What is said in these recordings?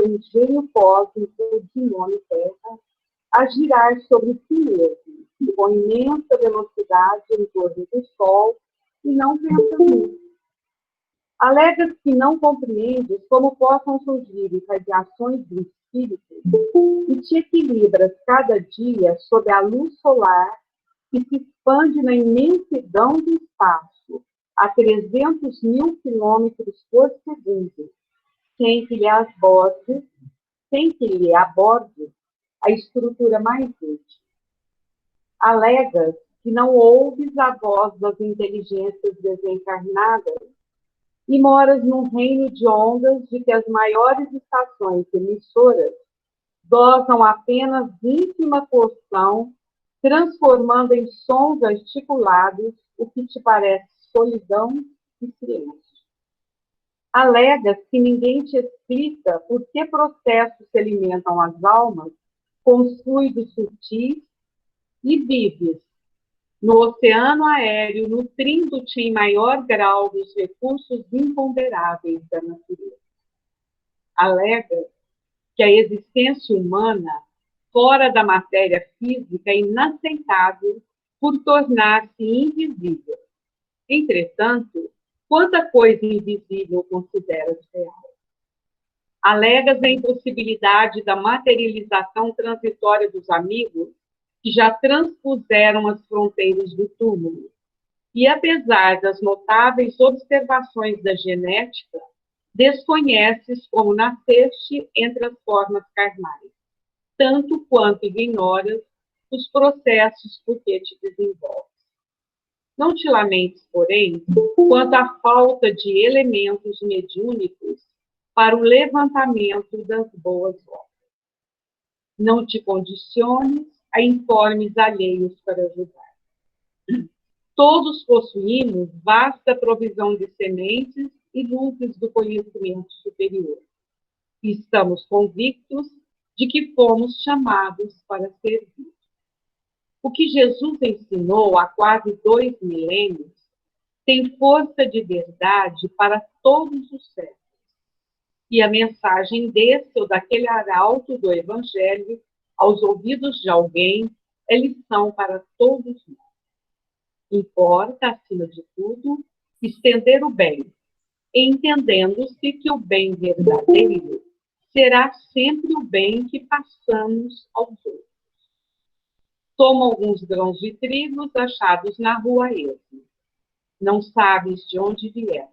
seu engenho cósmico de nome Terra a girar sobre si mesmo, com imensa velocidade em torno do Sol, e não pensa nisso. Alegas que não compreendes como possam surgir irradiações do espírito e te equilibras cada dia sob a luz solar que se expande na imensidão do espaço a 300.000 quilômetros por segundo, sem que lhe aborde a estrutura mais útil. Alegas que não ouves a voz das inteligências desencarnadas e moras num reino de ondas de que as maiores estações emissoras dosam apenas ínfima porção, transformando em sons articulados o que te parece solidão e silêncio. Alegas que ninguém te explica por que processos se alimentam as almas com fluidos sutis e vives no oceano aéreo, nutrindo-te em maior grau dos recursos imponderáveis da natureza. Alegas que a existência humana, fora da matéria física, é inaceitável por tornar-se invisível. Entretanto, quanta coisa invisível consideras real? Alegas a impossibilidade da materialização transitória dos amigos que já transpuseram as fronteiras do túmulo. E, apesar das notáveis observações da genética, desconheces como nasceste entre as formas carnais, tanto quanto ignoras os processos por que te desenvolves. Não te lamentes, porém, quanto à falta de elementos mediúnicos para o levantamento das boas obras. Não te condiciones a informes alheios para ajudar. Todos possuímos vasta provisão de sementes e luzes do conhecimento superior. E estamos convictos de que fomos chamados para servir. O que Jesus ensinou há quase 2 milênios tem força de verdade para todos os séculos. E a mensagem desse ou daquele arauto do Evangelho aos ouvidos de alguém é lição para todos nós. Importa, acima de tudo, estender o bem, entendendo-se que o bem verdadeiro será sempre o bem que passamos aos outros. Toma alguns grãos de trigo achados na rua esmo. Não sabes de onde vieram.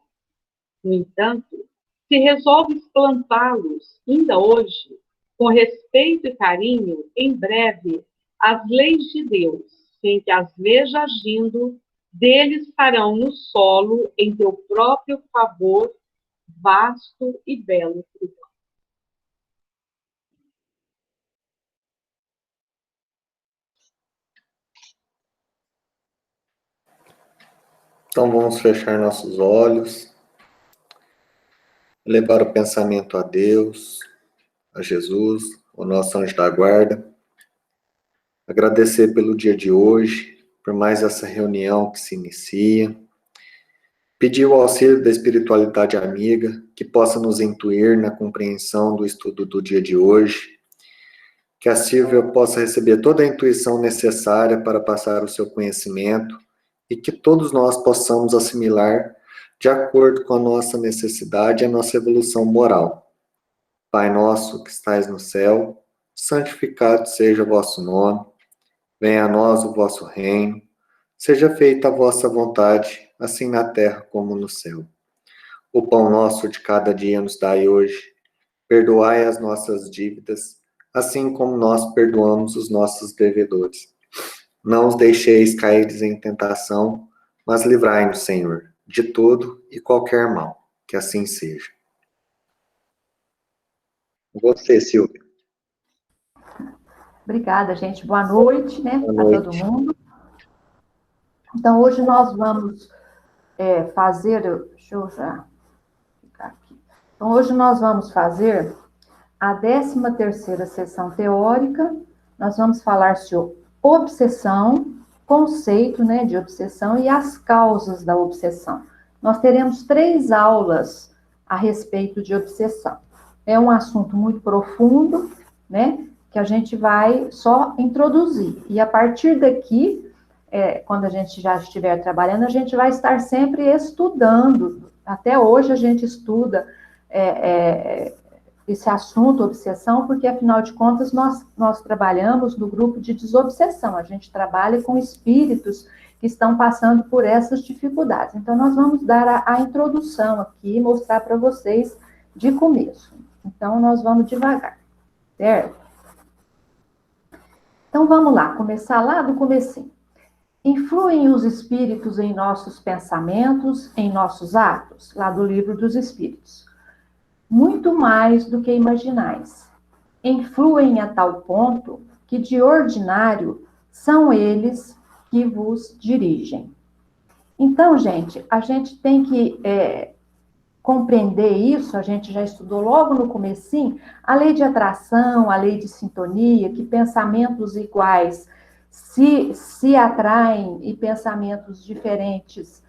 No entanto, se resolves plantá-los, ainda hoje, com respeito e carinho, em breve, as leis de Deus, sem que as veja agindo, deles estarão no solo, em teu próprio favor, vasto e belo fruto. Então vamos fechar nossos olhos, levar o pensamento a Deus, a Jesus, o nosso anjo da guarda, agradecer pelo dia de hoje, por mais essa reunião que se inicia, pedir o auxílio da espiritualidade amiga, que possa nos intuir na compreensão do estudo do dia de hoje, que a Silvia possa receber toda a intuição necessária para passar o seu conhecimento e que todos nós possamos assimilar de acordo com a nossa necessidade e a nossa evolução moral. Pai nosso que estais no céu, santificado seja o vosso nome, venha a nós o vosso reino, seja feita a vossa vontade, assim na terra como no céu. O pão nosso de cada dia nos dai hoje, perdoai as nossas dívidas, assim como nós perdoamos os nossos devedores. Não os deixeis cair em tentação, mas livrai-nos, Senhor, de todo e qualquer mal, que assim seja. Você, Silvia. Obrigada, gente. Boa noite, né, Boa noite. a todo mundo. Então, hoje nós vamos fazer... Deixa eu já ficar aqui. Então, hoje nós vamos fazer a 13ª sessão teórica. Nós vamos falar sobre obsessão, conceito, né, de obsessão e as causas da obsessão. Nós teremos 3 aulas a respeito de obsessão. é um assunto muito profundo, né? Que a gente vai só introduzir. E a partir daqui, quando a gente já estiver trabalhando, a gente vai estar sempre estudando. Até hoje a gente estuda esse assunto, obsessão, porque, afinal de contas, nós trabalhamos no grupo de desobsessão. A gente trabalha com espíritos que estão passando por essas dificuldades. Então, nós vamos dar a introdução aqui, mostrar para vocês de começo. Então, nós vamos devagar, certo? Então, vamos lá, começar lá do comecinho. Influem os espíritos em nossos pensamentos, em nossos atos? Lá do Livro dos Espíritos. Muito mais do que imaginais. Influem a tal ponto que, de ordinário, são eles que vos dirigem. Então, gente, a gente tem que compreender isso, a gente já estudou logo no comecinho, a lei de atração, a lei de sintonia, que pensamentos iguais se atraem e pensamentos diferentes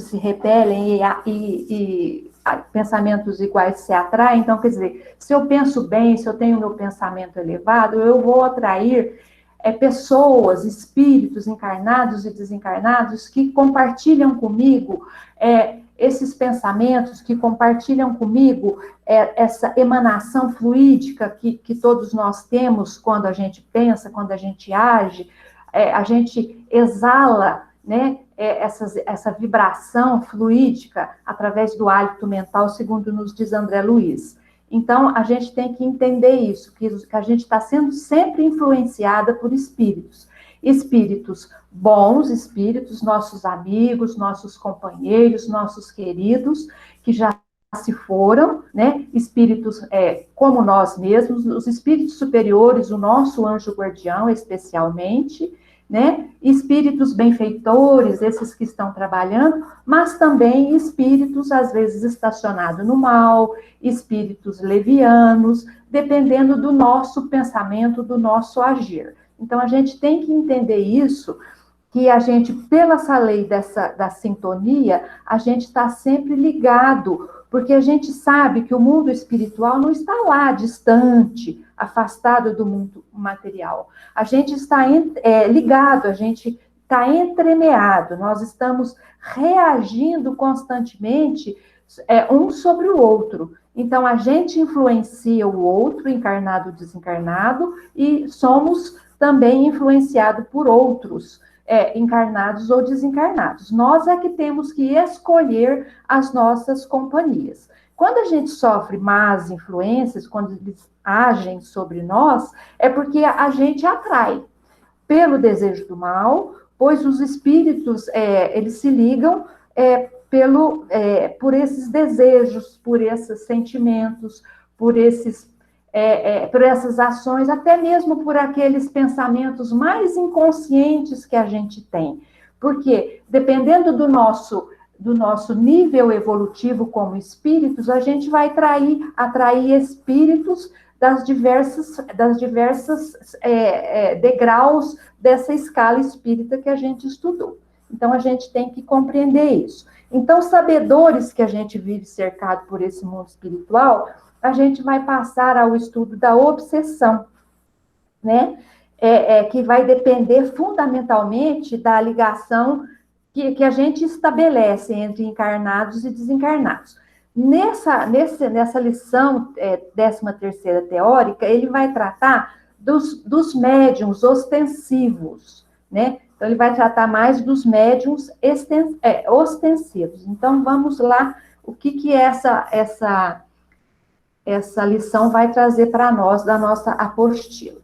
se repelem e pensamentos iguais se atraem. Então, quer dizer, se eu penso bem, se eu tenho meu pensamento elevado, eu vou atrair pessoas, espíritos encarnados e desencarnados que compartilham comigo esses pensamentos, que compartilham comigo essa emanação fluídica que todos nós temos quando a gente pensa, quando a gente age, a gente exala, né, essa vibração fluídica através do hálito mental, segundo nos diz André Luiz. Então, a gente tem que entender isso, que a gente está sendo sempre influenciada por espíritos. Espíritos bons, espíritos, nossos amigos, nossos companheiros, nossos queridos, que já se foram, né? Espíritos como nós mesmos, os espíritos superiores, o nosso anjo guardião, especialmente, né? Espíritos benfeitores, esses que estão trabalhando, mas também espíritos, às vezes, estacionados no mal, espíritos levianos, dependendo do nosso pensamento, do nosso agir. Então, a gente tem que entender isso, que a gente, pela essa lei da sintonia, a gente está sempre ligado, porque a gente sabe que o mundo espiritual não está lá, distante, afastado do mundo material. A gente está ligado, a gente está entremeado, nós estamos reagindo constantemente um sobre o outro. Então, a gente influencia o outro, encarnado ou desencarnado, e somos também influenciados por outros, encarnados ou desencarnados. Nós é que temos que escolher as nossas companhias. Quando a gente sofre más influências, quando eles agem sobre nós, é porque a gente atrai pelo desejo do mal, pois os espíritos, eles se ligam por esses desejos, por esses sentimentos, por essas ações, até mesmo por aqueles pensamentos mais inconscientes que a gente tem. Porque, dependendo do nosso nível evolutivo como espíritos, a gente vai atrair espíritos das diversas degraus dessa escala espírita que a gente estudou. Então, a gente tem que compreender isso. Então, sabedores que a gente vive cercado por esse mundo espiritual, a gente vai passar ao estudo da obsessão, né? Que vai depender fundamentalmente da ligação que a gente estabelece entre encarnados e desencarnados. Nessa lição 13ª teórica, ele vai tratar dos médiuns ostensivos, né? Então, ele vai tratar mais dos médiuns ostensivos. Então, vamos lá, o que essa lição vai trazer para nós, da nossa apostila.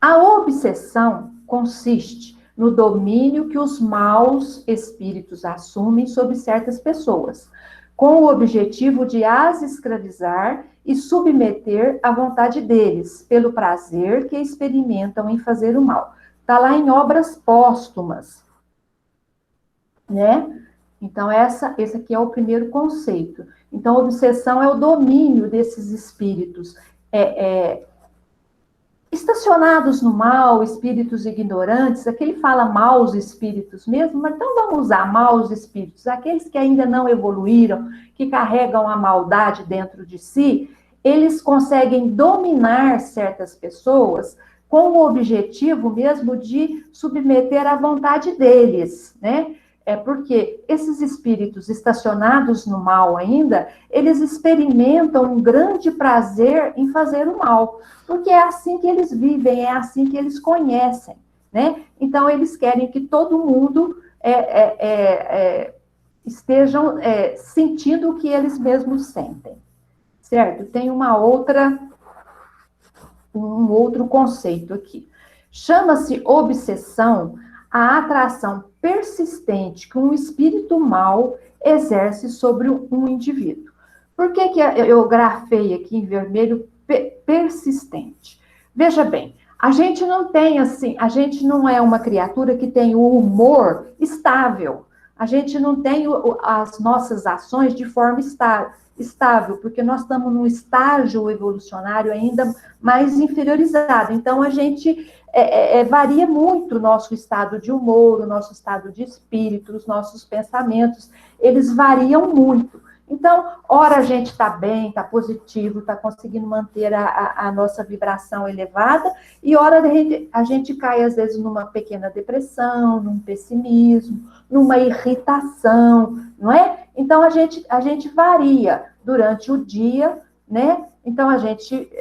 A obsessão consiste no domínio que os maus espíritos assumem sobre certas pessoas, com o objetivo de as escravizar e submeter à vontade deles, pelo prazer que experimentam em fazer o mal. Está lá em Obras Póstumas, né? Então, esse aqui é o primeiro conceito. Então, a obsessão é o domínio desses espíritos estacionados no mal, espíritos ignorantes, aqui ele fala maus espíritos mesmo, mas então vamos usar maus espíritos, aqueles que ainda não evoluíram, que carregam a maldade dentro de si, eles conseguem dominar certas pessoas com o objetivo mesmo de submeter à vontade deles, né? É porque esses espíritos estacionados no mal ainda, eles experimentam um grande prazer em fazer o mal, porque é assim que eles vivem, é assim que eles conhecem, né? Então, eles querem que todo mundo estejam sentindo o que eles mesmos sentem, certo? Tem um outro conceito aqui. Chama-se obsessão a atração persistente que um espírito mau exerce sobre um indivíduo. Por que eu grafei aqui em vermelho persistente? Veja bem, a gente não tem assim, a gente não é uma criatura que tem o humor estável. A gente não tem as nossas ações de forma estável, porque nós estamos num estágio evolucionário ainda mais inferiorizado. Então, a gente varia muito o nosso estado de humor, o nosso estado de espírito, os nossos pensamentos, eles variam muito. Então, ora a gente está bem, está positivo, está conseguindo manter a nossa vibração elevada, e ora a gente cai, às vezes, numa pequena depressão, num pessimismo, numa irritação, não é? Então, a gente varia durante o dia, né? Então, a gente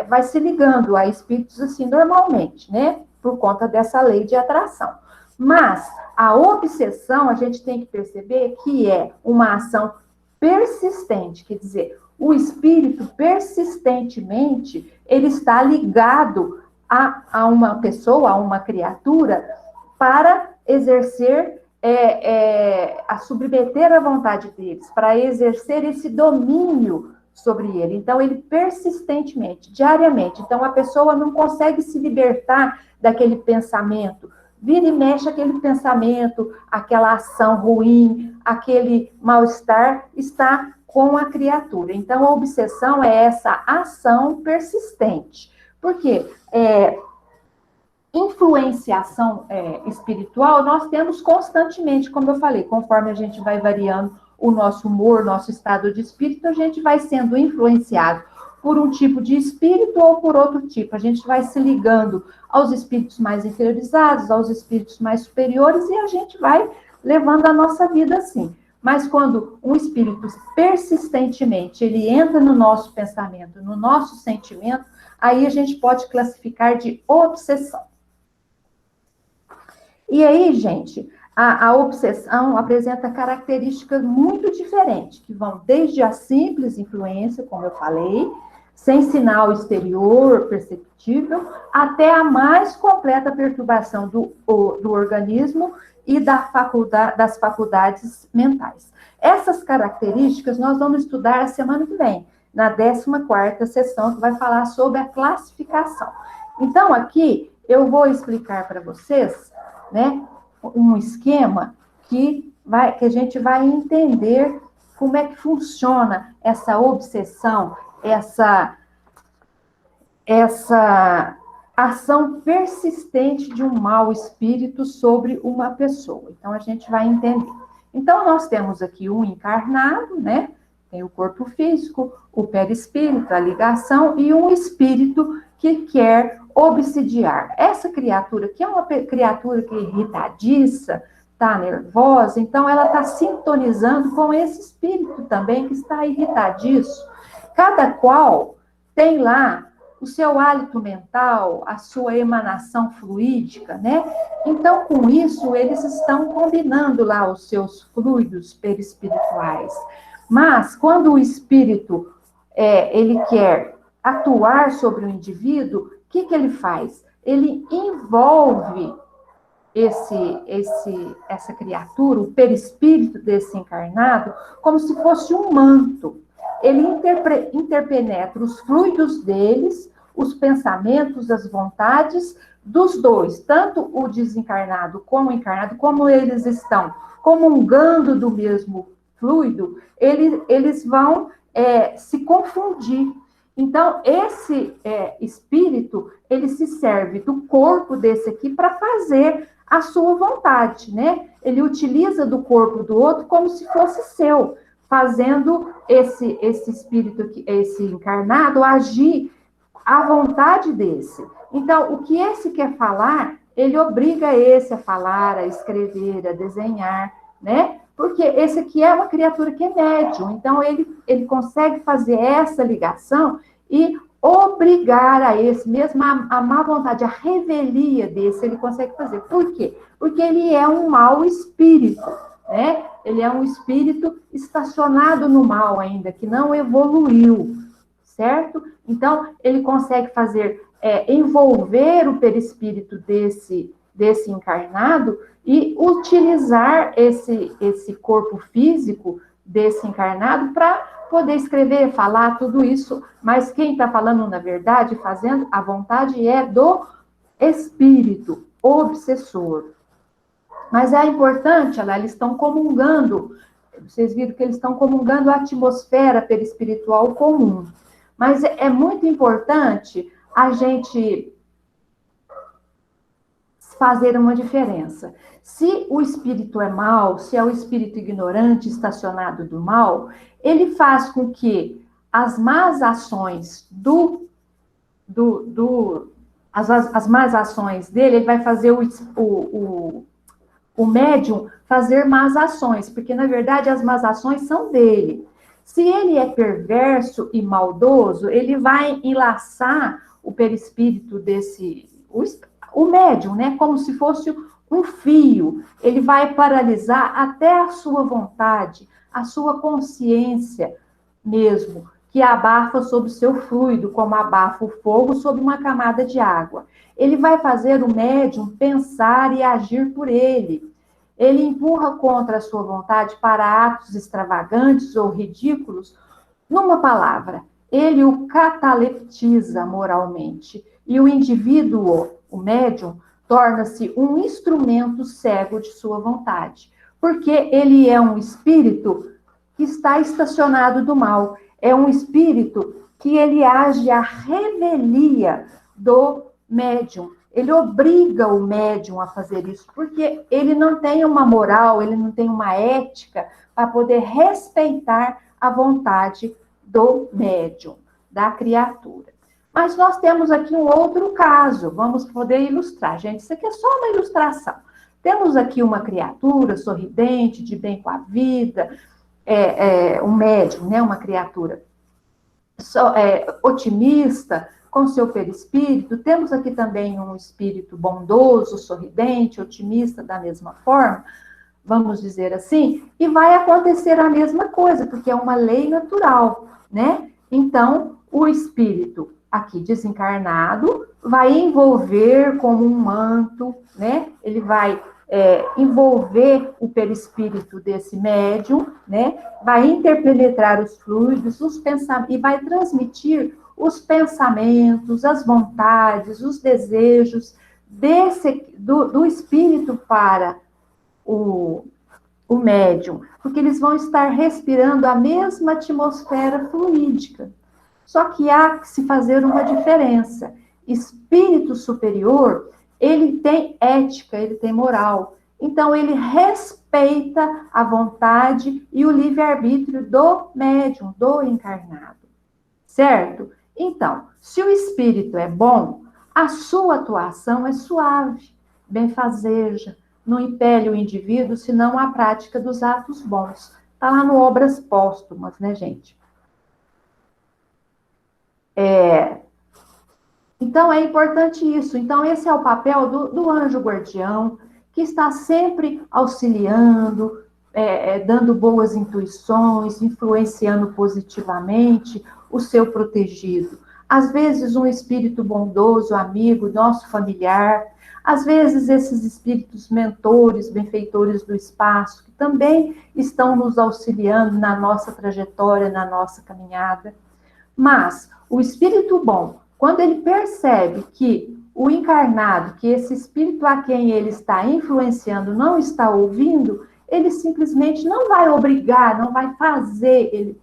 vai se ligando a espíritos assim normalmente, né? Por conta dessa lei de atração. Mas a obsessão, a gente tem que perceber que é uma ação persistente, quer dizer, o espírito persistentemente, ele está ligado a uma pessoa, a uma criatura, para exercer, a submeter a vontade deles, para exercer esse domínio sobre ele. Então, ele persistentemente, diariamente. Então, a pessoa não consegue se libertar daquele pensamento. Vira e mexe aquele pensamento, aquela ação ruim, aquele mal-estar, está com a criatura. Então, a obsessão é essa ação persistente. Por quê? Influenciação espiritual nós temos constantemente, como eu falei, conforme a gente vai variando o nosso humor, nosso estado de espírito, a gente vai sendo influenciado por um tipo de espírito ou por outro tipo. A gente vai se ligando aos espíritos mais inferiorizados, aos espíritos mais superiores, e a gente vai levando a nossa vida assim. Mas quando um espírito persistentemente ele entra no nosso pensamento, no nosso sentimento, aí a gente pode classificar de obsessão. E aí, gente, a obsessão apresenta características muito diferentes, que vão desde a simples influência, como eu falei, sem sinal exterior perceptível, até a mais completa perturbação do organismo e das faculdades mentais. Essas características nós vamos estudar a semana que vem, na 14ª sessão, que vai falar sobre a classificação. Então, aqui, eu vou explicar para vocês, né, um esquema que a gente vai entender como é que funciona essa obsessão, essa ação persistente de um mau espírito sobre uma pessoa. Então, a gente vai entender. Então, nós temos aqui um encarnado, né? Tem o corpo físico, o perispírito, a ligação, e um espírito que quer obsidiar. Essa criatura, que é uma criatura que é irritadiça, está nervosa, então ela está sintonizando com esse espírito também que está irritadiço. Cada qual tem lá o seu hálito mental, a sua emanação fluídica, né? Então, com isso, eles estão combinando lá os seus fluidos perispirituais. Mas, quando o espírito, ele quer atuar sobre o indivíduo, o que ele faz? Ele envolve essa criatura, o perispírito desse encarnado, como se fosse um manto. Ele interpenetra os fluidos deles, os pensamentos, as vontades dos dois, tanto o desencarnado como o encarnado, como eles estão comungando do mesmo fluido, eles vão se confundir. Então, esse espírito, ele se serve do corpo desse aqui para fazer a sua vontade, né? Ele utiliza do corpo do outro como se fosse seu, fazendo esse espírito aqui, esse encarnado, agir à vontade desse. Então, o que esse quer falar, ele obriga esse a falar, a escrever, a desenhar, né? Porque esse aqui é uma criatura que é médium, então ele consegue fazer essa ligação e obrigar a esse mesmo, a má vontade, a revelia desse, ele consegue fazer. Por quê? Porque ele é um mau espírito, né? Ele é um espírito estacionado no mal ainda, que não evoluiu, certo? Então, ele consegue fazer, envolver o perispírito desse encarnado e utilizar esse corpo físico desse encarnado para poder escrever, falar tudo isso, mas quem está falando, na verdade, fazendo a vontade é do espírito obsessor. Mas é importante, olha, eles estão comungando, vocês viram que eles estão comungando a atmosfera perispiritual comum. Mas é muito importante a gente fazer uma diferença. Se o espírito é mau, se é o espírito ignorante, estacionado do mal, ele faz com que as más ações as más ações dele, ele vai fazer o médium fazer más ações, porque, na verdade, as más ações são dele. Se ele é perverso e maldoso, ele vai enlaçar o perispírito o médium, né? Como se fosse um fio. Ele vai paralisar até a sua vontade, a sua consciência mesmo, que abafa sobre o seu fluido, como abafa o fogo sobre uma camada de água. Ele vai fazer o médium pensar e agir por ele. Ele empurra contra a sua vontade para atos extravagantes ou ridículos. Numa palavra, ele o cataleptiza moralmente. E o indivíduo, o médium, torna-se um instrumento cego de sua vontade. Porque ele é um espírito que está estacionado do mal. É um espírito que ele age à revelia do médium. Ele obriga o médium a fazer isso, porque ele não tem uma moral, ele não tem uma ética para poder respeitar a vontade do médium, da criatura. Mas nós temos aqui um outro caso, vamos poder ilustrar. Gente, isso aqui é só uma ilustração. Temos aqui uma criatura sorridente, de bem com a vida, um médium, né, uma criatura otimista, com seu perispírito. Temos aqui também um espírito bondoso, sorridente, otimista, da mesma forma, vamos dizer assim, e vai acontecer a mesma coisa, porque é uma lei natural, né? Então, o espírito aqui desencarnado vai envolver como um manto, né? Ele vai envolver o perispírito desse médium, né? Vai interpenetrar os fluidos, os pensamentos, e vai transmitir os pensamentos, as vontades, os desejos do espírito para o médium, porque eles vão estar respirando a mesma atmosfera fluídica. Só que há que se fazer uma diferença. Espírito superior, ele tem ética, ele tem moral. Então, ele respeita a vontade e o livre-arbítrio do médium, do encarnado. Certo? Então, se o espírito é bom, a sua atuação é suave, benfazeja, não impele o indivíduo, senão a prática dos atos bons. Está lá no Obras Póstumas, né, gente? Então, é importante isso. Então, esse é o papel do anjo guardião, que está sempre auxiliando, dando boas intuições, influenciando positivamente o seu protegido. Às vezes, um espírito bondoso, amigo, nosso familiar. Às vezes, esses espíritos mentores, benfeitores do espaço, que também estão nos auxiliando na nossa trajetória, na nossa caminhada. Mas o espírito bom, quando ele percebe que o encarnado, que esse espírito a quem ele está influenciando não está ouvindo, ele simplesmente não vai obrigar, não vai fazer ele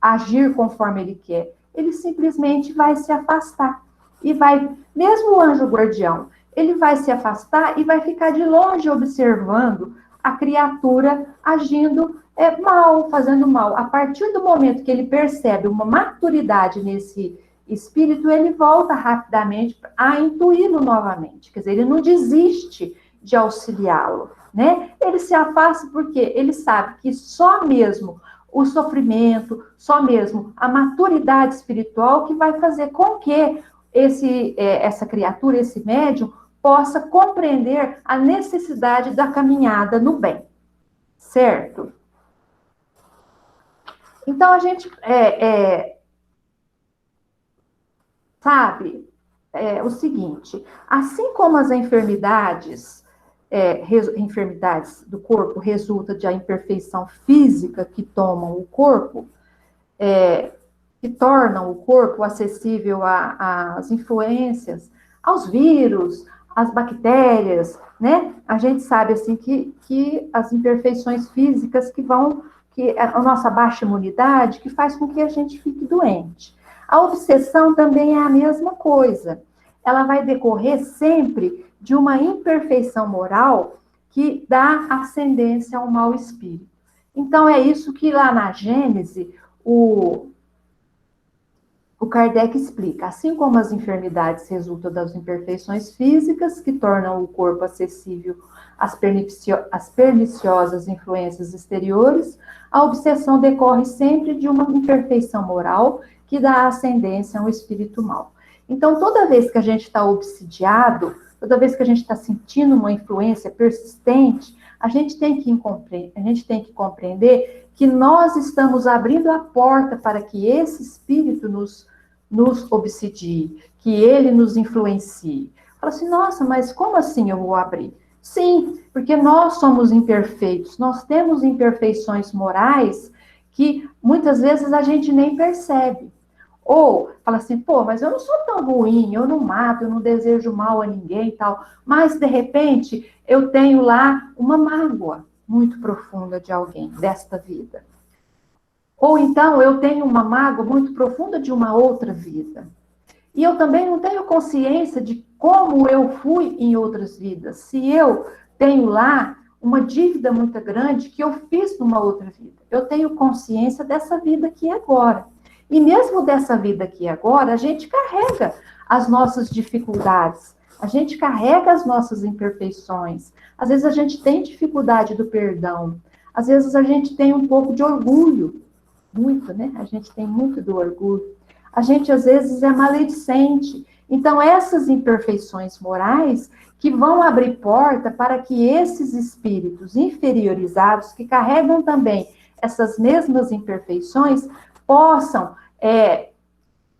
agir conforme ele quer. ele simplesmente vai se afastar. E vai, mesmo o anjo guardião, ele vai se afastar e vai ficar de longe observando a criatura agindo mal, fazendo mal. A partir do momento que ele percebe uma maturidade nesse espírito, ele volta rapidamente a intuí-lo novamente. Quer dizer, ele não desiste de auxiliá-lo, né? Ele se afasta porque ele sabe que só mesmo o sofrimento, só mesmo a maturidade espiritual que vai fazer com que essa criatura, esse médium, possa compreender a necessidade da caminhada no bem, certo? Então, a gente sabe o seguinte, assim como as enfermidades do corpo resultam da imperfeição física que tomam o corpo, que tornam o corpo acessível às influências, aos vírus, às bactérias, né? A gente sabe, assim, que as imperfeições físicas que a nossa baixa imunidade, que faz com que a gente fique doente. A obsessão também é a mesma coisa. Ela vai decorrer sempre de uma imperfeição moral que dá ascendência ao mau espírito. Então, é isso que lá na Gênese, o Kardec explica. Assim como as enfermidades resultam das imperfeições físicas, que tornam o corpo acessível às perniciosas influências exteriores, a obsessão decorre sempre de uma imperfeição moral que dá ascendência a um espírito mau. Então, toda vez que a gente está obsidiado, toda vez que a gente está sentindo uma influência persistente, a gente tem que compreender que nós estamos abrindo a porta para que esse espírito nos obsidie, que ele nos influencie. Fala assim, nossa, mas como assim eu vou abrir? Sim, porque nós somos imperfeitos, nós temos imperfeições morais que muitas vezes a gente nem percebe. Ou fala assim, pô, mas eu não sou tão ruim, eu não mato, eu não desejo mal a ninguém e tal, mas de repente eu tenho lá uma mágoa muito profunda de alguém desta vida. Ou então eu tenho uma mágoa muito profunda de uma outra vida. E eu também não tenho consciência de como eu fui em outras vidas. Se eu tenho lá uma dívida muito grande que eu fiz numa outra vida. Eu tenho consciência dessa vida aqui agora. E mesmo dessa vida aqui agora, a gente carrega as nossas dificuldades. A gente carrega as nossas imperfeições. Às vezes a gente tem dificuldade do perdão. Às vezes a gente tem um pouco de orgulho. Muito, né? A gente tem muito do orgulho. A gente, às vezes, é maledicente. Então, essas imperfeições morais que vão abrir porta para que esses espíritos inferiorizados, que carregam também essas mesmas imperfeições, possam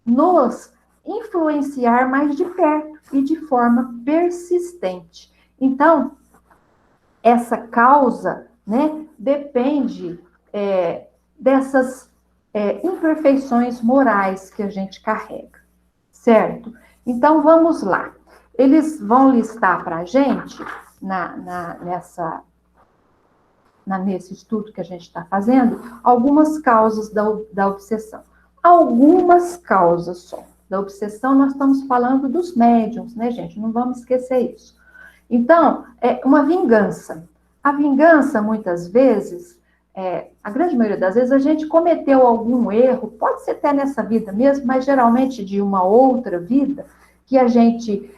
nos influenciar mais de perto e de forma persistente. Então, essa causa, né, depende dessas imperfeições morais que a gente carrega, certo? Então, vamos lá. Eles vão listar para a gente, nesse estudo que a gente está fazendo, algumas causas da obsessão. Algumas causas só. Da obsessão, nós estamos falando dos médiuns, né, gente? Não vamos esquecer isso. Então, uma vingança. A vingança, muitas vezes, a grande maioria das vezes, a gente cometeu algum erro, pode ser até nessa vida mesmo, mas geralmente de uma outra vida, que a gente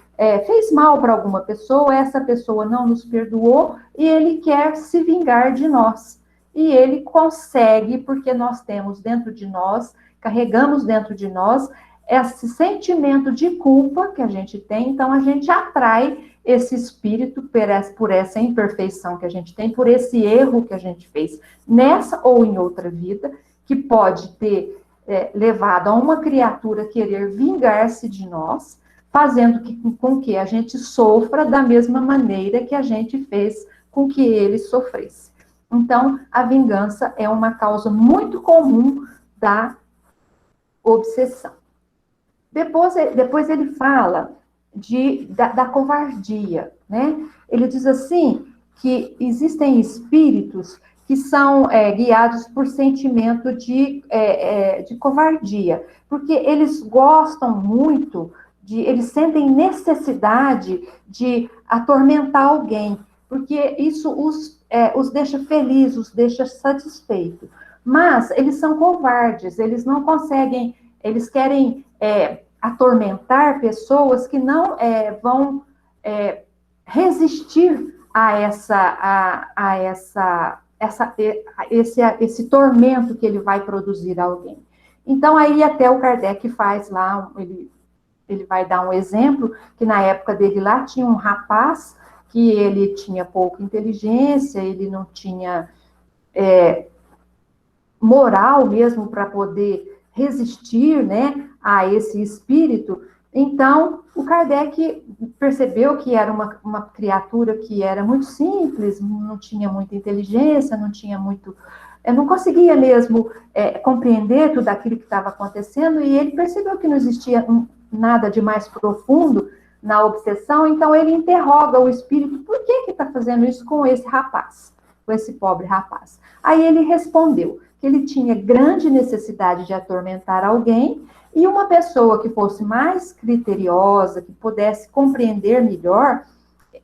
fez mal para alguma pessoa, essa pessoa não nos perdoou, e ele quer se vingar de nós. E ele consegue, porque nós temos dentro de nós, carregamos dentro de nós, esse sentimento de culpa que a gente tem, então a gente atrai esse espírito por essa imperfeição que a gente tem, por esse erro que a gente fez nessa ou em outra vida, que pode ter levado a uma criatura querer vingar-se de nós, fazendo com que a gente sofra da mesma maneira que a gente fez com que ele sofresse. Então, a vingança é uma causa muito comum da obsessão. Depois ele fala da covardia, né? Ele diz assim, que existem espíritos que são guiados por sentimento de covardia, porque eles gostam muito eles sentem necessidade de atormentar alguém, porque isso os deixa felizes, os deixa satisfeitos. Mas eles são covardes, eles não conseguem, eles querem atormentar pessoas que não vão resistir a esse tormento que ele vai produzir a alguém. Então, aí até o Kardec faz lá, ele vai dar um exemplo, que na época dele lá tinha um rapaz que ele tinha pouca inteligência, ele não tinha moral mesmo para poder resistir, né, a esse espírito. Então, o Kardec percebeu que era uma criatura que era muito simples, não tinha muita inteligência, não conseguia mesmo compreender tudo aquilo que estava acontecendo, e ele percebeu que não existia nada de mais profundo na obsessão, então ele interroga o espírito, por que está fazendo isso com esse rapaz, com esse pobre rapaz? Aí ele respondeu que ele tinha grande necessidade de atormentar alguém, e uma pessoa que fosse mais criteriosa, que pudesse compreender melhor,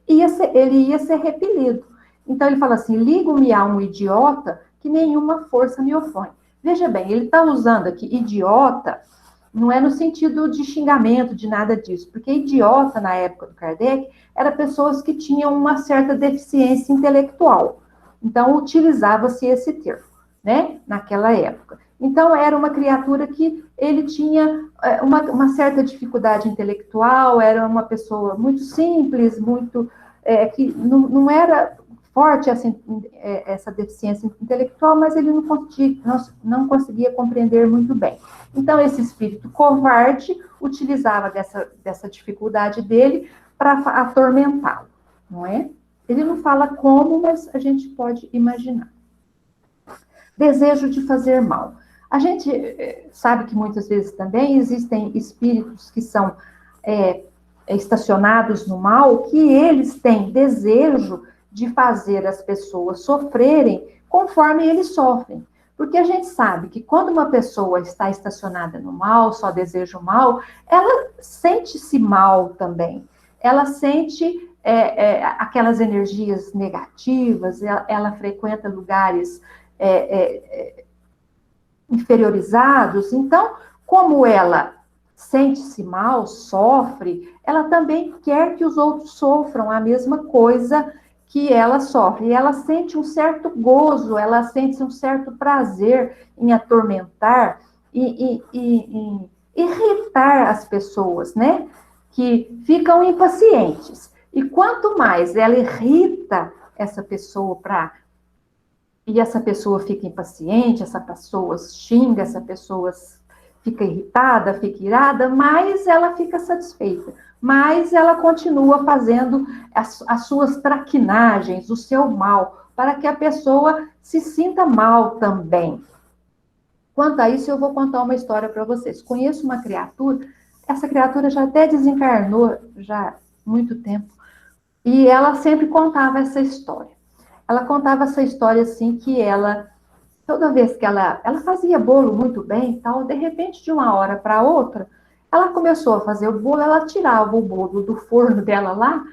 ele ia ser repelido. Então ele fala assim, ligo-me a um idiota que nenhuma força me opõe. Veja bem, ele está usando aqui idiota, não é no sentido de xingamento, de nada disso, porque idiota, na época do Kardec, eram pessoas que tinham uma certa deficiência intelectual. Então, utilizava-se esse termo, né, naquela época. Então, era uma criatura que ele tinha uma certa dificuldade intelectual, era uma pessoa muito simples, que não era forte essa deficiência intelectual, mas ele não conseguia compreender muito bem. Então, esse espírito covarde utilizava dessa dificuldade dele para atormentá-lo, não é? Ele não fala como, mas a gente pode imaginar. Desejo de fazer mal. A gente sabe que muitas vezes também existem espíritos que são estacionados no mal, que eles têm desejo de fazer as pessoas sofrerem conforme eles sofrem. Porque a gente sabe que quando uma pessoa está estacionada no mal, só deseja o mal, ela sente-se mal também. Ela sente aquelas energias negativas, ela frequenta lugares inferiorizados. Então, como ela sente-se mal, sofre, ela também quer que os outros sofram a mesma coisa que ela sofre, e ela sente um certo gozo, ela sente um certo prazer em atormentar e irritar as pessoas, né? Que ficam impacientes. E quanto mais ela irrita essa pessoa e essa pessoa fica impaciente, essa pessoa xinga, essa pessoa fica irritada, fica irada, mais ela fica satisfeita, mais ela continua fazendo as suas traquinagens, o seu mal, para que a pessoa se sinta mal também. Quanto a isso, eu vou contar uma história para vocês. Conheço uma criatura, essa criatura já até desencarnou, já há muito tempo, e ela sempre contava essa história. Ela contava essa história assim, que ela... Toda vez que ela fazia bolo muito bem e tal, de repente, de uma hora para outra, ela começou a fazer o bolo, ela tirava o bolo do forno dela lá,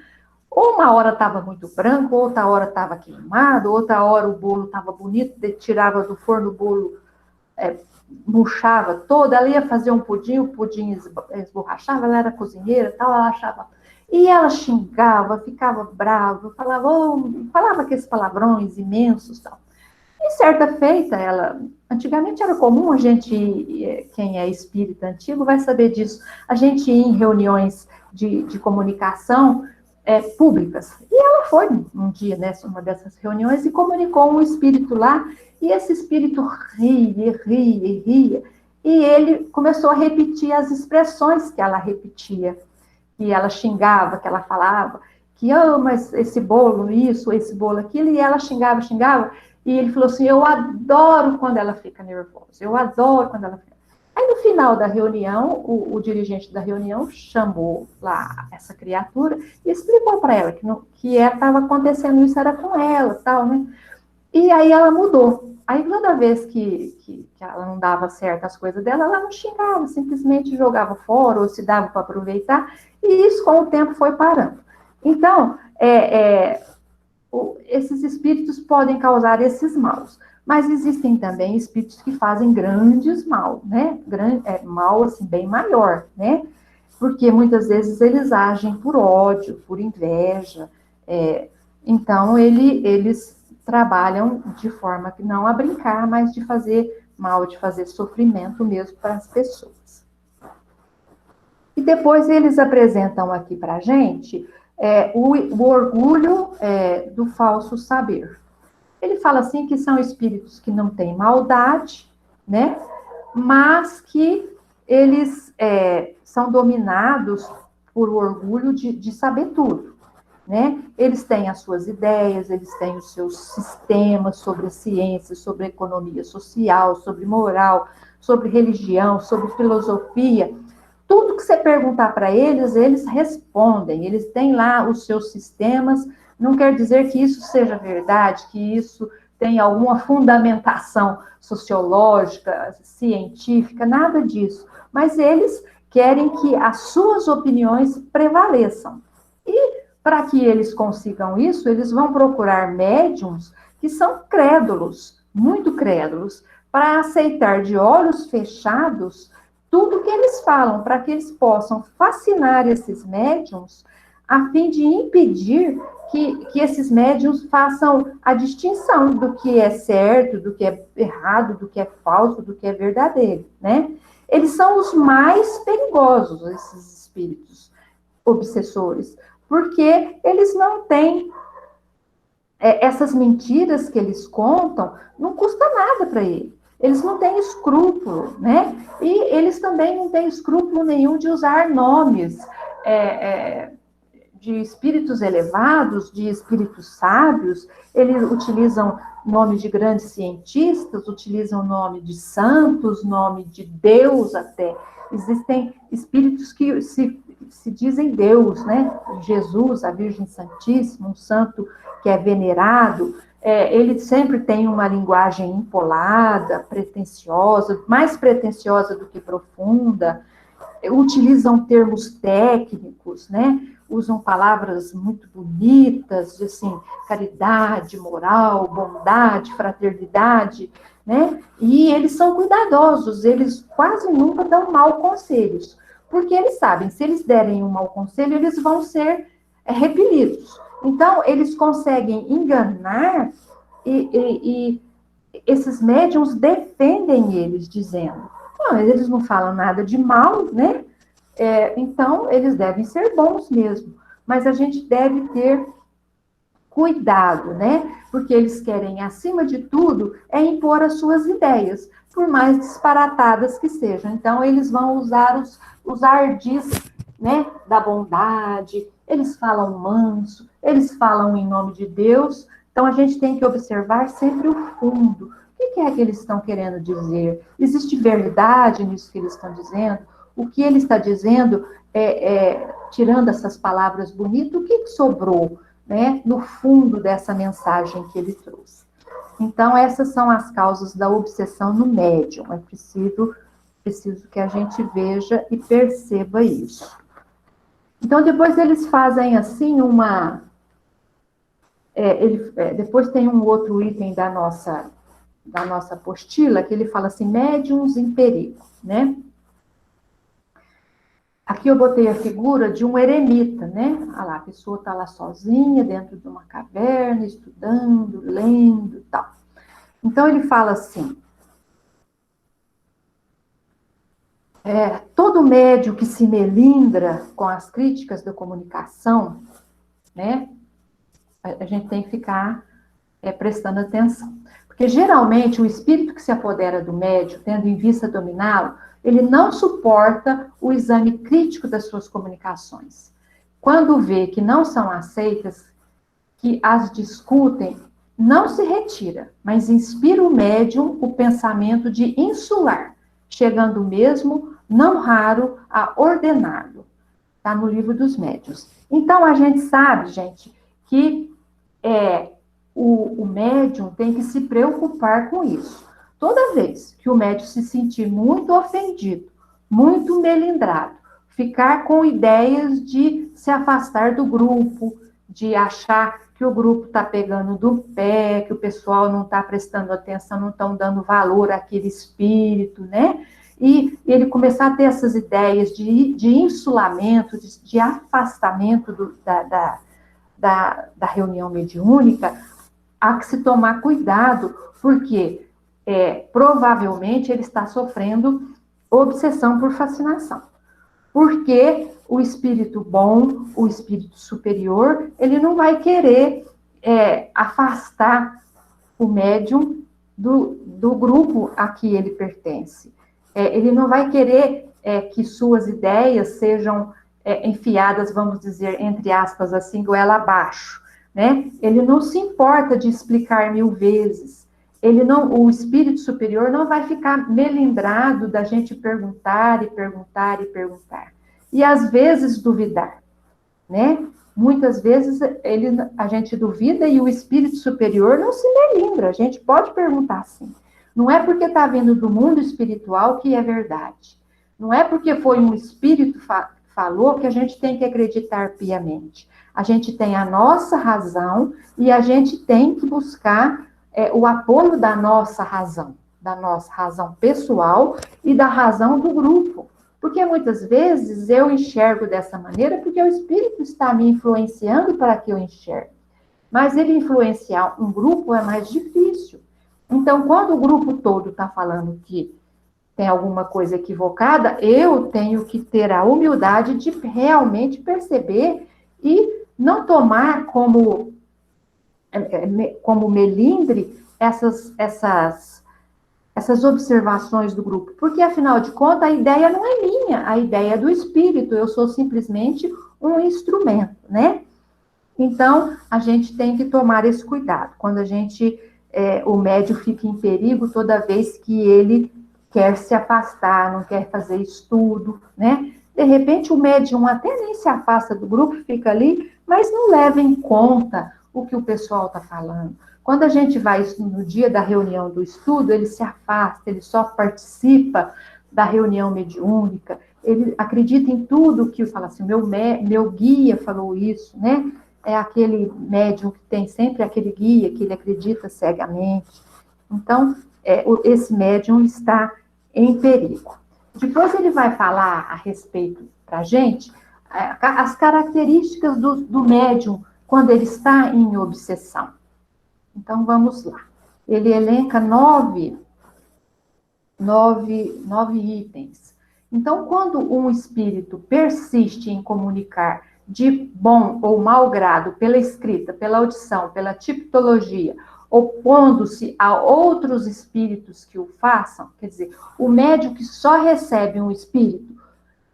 ou uma hora estava muito branco, outra hora estava queimado, outra hora o bolo estava bonito, tirava do forno o bolo, murchava todo, ela ia fazer um pudim, o pudim esborrachava, ela era cozinheira e tal, ela achava... E ela xingava, ficava brava, falava aqueles palavrões imensos e tal. E certa feita, antigamente era comum a gente, quem é espírita antigo vai saber disso, a gente ir em reuniões de comunicação públicas. E ela foi um dia numa dessas reuniões e comunicou um espírito lá, e esse espírito ria, e ele começou a repetir as expressões que ela repetia, que ela xingava, que ela falava, que, mas esse bolo isso, esse bolo aquilo, e ela xingava, e ele falou assim, eu adoro quando ela fica nervosa, eu adoro quando ela fica... Aí no final da reunião, o dirigente da reunião chamou lá essa criatura e explicou para ela que estava acontecendo isso, era com ela, tal, né? E aí ela mudou. Aí toda vez que ela não dava certo as coisas dela, ela não xingava, simplesmente jogava fora ou se dava para aproveitar, e isso com o tempo foi parando. Então, esses espíritos podem causar esses maus, mas existem também espíritos que fazem grandes mal, né? Mal assim, bem maior, né? Porque muitas vezes eles agem por ódio, por inveja, então eles trabalham de forma que não a brincar, mas de fazer mal, de fazer sofrimento mesmo para as pessoas. E depois eles apresentam aqui para a gente o orgulho do falso saber. Ele fala assim que são espíritos que não têm maldade, né? Mas que eles são dominados por o orgulho de saber tudo, né? Eles têm as suas ideias, eles têm os seus sistemas sobre a ciência, sobre a economia social, sobre moral, sobre religião, sobre filosofia. Tudo que você perguntar para eles, eles respondem. Eles têm lá os seus sistemas. Não quer dizer que isso seja verdade, que isso tem alguma fundamentação sociológica, científica, nada disso. Mas eles querem que as suas opiniões prevaleçam. E para que eles consigam isso, eles vão procurar médiums que são crédulos, muito crédulos, para aceitar de olhos fechados tudo que eles falam, para que eles possam fascinar esses médiums, a fim de impedir que esses médiums façam a distinção do que é certo, do que é errado, do que é falso, do que é verdadeiro, né? Eles são os mais perigosos, esses espíritos obsessores, porque eles não têm essas mentiras que eles contam, não custa nada para ele. Eles não têm escrúpulo, né? E eles também não têm escrúpulo nenhum de usar nomes de espíritos elevados, de espíritos sábios. Eles utilizam nome de grandes cientistas, utilizam nome de santos, nome de Deus até. Existem espíritos que se dizem Deus, né? Jesus, a Virgem Santíssima, um santo que é venerado. Ele sempre tem uma linguagem empolada, pretensiosa, mais pretensiosa do que profunda, utilizam termos técnicos, né? Usam palavras muito bonitas, de assim, caridade, moral, bondade, fraternidade, né? E eles são cuidadosos, eles quase nunca dão mau conselhos, porque eles sabem, se eles derem um mau conselho, eles vão ser repelidos. Então, eles conseguem enganar e esses médiums defendem eles, dizendo, não, eles não falam nada de mal, né? Então, eles devem ser bons mesmo. Mas a gente deve ter cuidado, né? Porque eles querem, acima de tudo, impor as suas ideias, por mais disparatadas que sejam. Então, eles vão usar os ardis, né, da bondade, eles falam manso, eles falam em nome de Deus. Então, a gente tem que observar sempre o fundo. O que é que eles estão querendo dizer? Existe verdade nisso que eles estão dizendo? O que ele está dizendo, tirando essas palavras bonitas, o que sobrou, né, no fundo dessa mensagem que ele trouxe? Então, essas são as causas da obsessão no médium. É preciso que a gente veja e perceba isso. Então, depois eles fazem assim depois tem um outro item da nossa apostila, que ele fala assim, médiums em perigo, né? Aqui eu botei a figura de um eremita, né? Olha lá, a pessoa está lá sozinha, dentro de uma caverna, estudando, lendo e tal. Então, ele fala assim, todo médium que se melindra com as críticas da comunicação, né? A gente tem que ficar prestando atenção. Porque, geralmente, o espírito que se apodera do médium, tendo em vista dominá-lo, ele não suporta o exame crítico das suas comunicações. Quando vê que não são aceitas, que as discutem, não se retira, mas inspira o médium o pensamento de insular, chegando mesmo, não raro, a ordená-lo. Está no Livro dos Médiuns. Então, a gente sabe, gente, que o médium tem que se preocupar com isso. Toda vez que o médium se sentir muito ofendido, muito melindrado, ficar com ideias de se afastar do grupo, de achar que o grupo está pegando do pé, que o pessoal não está prestando atenção, não estão dando valor àquele espírito, né? E ele começar a ter essas ideias de insulamento, de afastamento da reunião mediúnica, há que se tomar cuidado, porque provavelmente ele está sofrendo obsessão por fascinação. Porque o espírito bom, o espírito superior, ele não vai querer afastar o médium do grupo a que ele pertence. Ele não vai querer que suas ideias sejam enfiadas, vamos dizer, entre aspas, assim, goela abaixo, né? Ele não se importa de explicar 1000 vezes. O espírito superior não vai ficar melindrado da gente perguntar e perguntar e perguntar. E às vezes duvidar, né? Muitas vezes a gente duvida e o espírito superior não se melindra. A gente pode perguntar sim. Não é porque está vindo do mundo espiritual que é verdade. Não é porque foi um espírito falou que a gente tem que acreditar piamente. A gente tem a nossa razão e a gente tem que buscar o apoio da nossa razão pessoal e da razão do grupo. Porque muitas vezes eu enxergo dessa maneira porque o espírito está me influenciando para que eu enxergue. Mas ele influenciar um grupo é mais difícil. Então, quando o grupo todo está falando que tem alguma coisa equivocada, eu tenho que ter a humildade de realmente perceber e não tomar como melindre essas observações do grupo, porque afinal de contas a ideia não é minha, a ideia é do espírito, eu sou simplesmente um instrumento, né? Então, a gente tem que tomar esse cuidado, quando o médium fica em perigo toda vez que ele quer se afastar, não quer fazer estudo, né? De repente o médium até nem se afasta do grupo, fica ali, mas não leva em conta o que o pessoal está falando. Quando a gente vai no dia da reunião do estudo, ele se afasta, ele só participa da reunião mediúnica, ele acredita em tudo que fala assim, meu guia falou isso, né? É aquele médium que tem sempre aquele guia que ele acredita cegamente. Então, esse médium está em perigo. Depois ele vai falar a respeito para a gente as características do médium quando ele está em obsessão. Então, vamos lá. Ele elenca 9 itens. Então, quando um espírito persiste em comunicar de bom ou mau grado pela escrita, pela audição, pela tipologia, opondo-se a outros espíritos que o façam, quer dizer, o médium que só recebe um espírito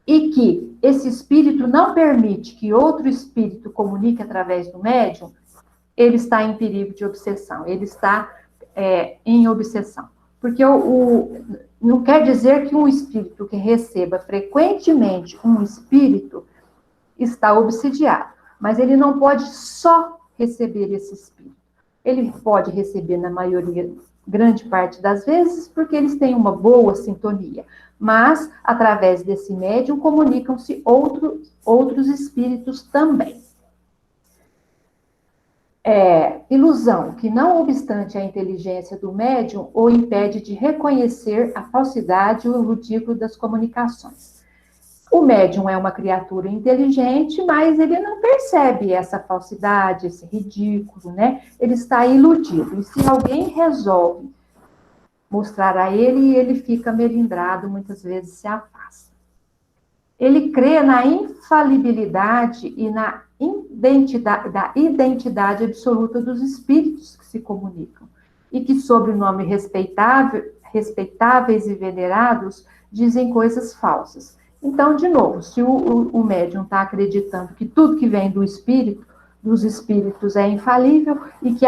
e que esse espírito não permite que outro espírito comunique através do médium, ele está em perigo de obsessão, ele está em obsessão. Porque não quer dizer que um espírito que receba frequentemente um espírito está obsidiado, mas ele não pode só receber esse espírito. Ele pode receber, na maioria, grande parte das vezes, porque eles têm uma boa sintonia. Mas, através desse médium, comunicam-se outros espíritos também. Ilusão, que não obstante a inteligência do médium, o impede de reconhecer a falsidade ou o ridículo das comunicações. O médium é uma criatura inteligente, mas ele não percebe essa falsidade, esse ridículo, né? Ele está iludido. E se alguém resolve mostrar a ele, ele fica melindrado, muitas vezes se afasta. Ele crê na infalibilidade e na identidade absoluta dos espíritos que se comunicam, e que, sob o nome respeitáveis e venerados, dizem coisas falsas. Então, de novo, se o médium está acreditando que tudo que vem dos espíritos é infalível e que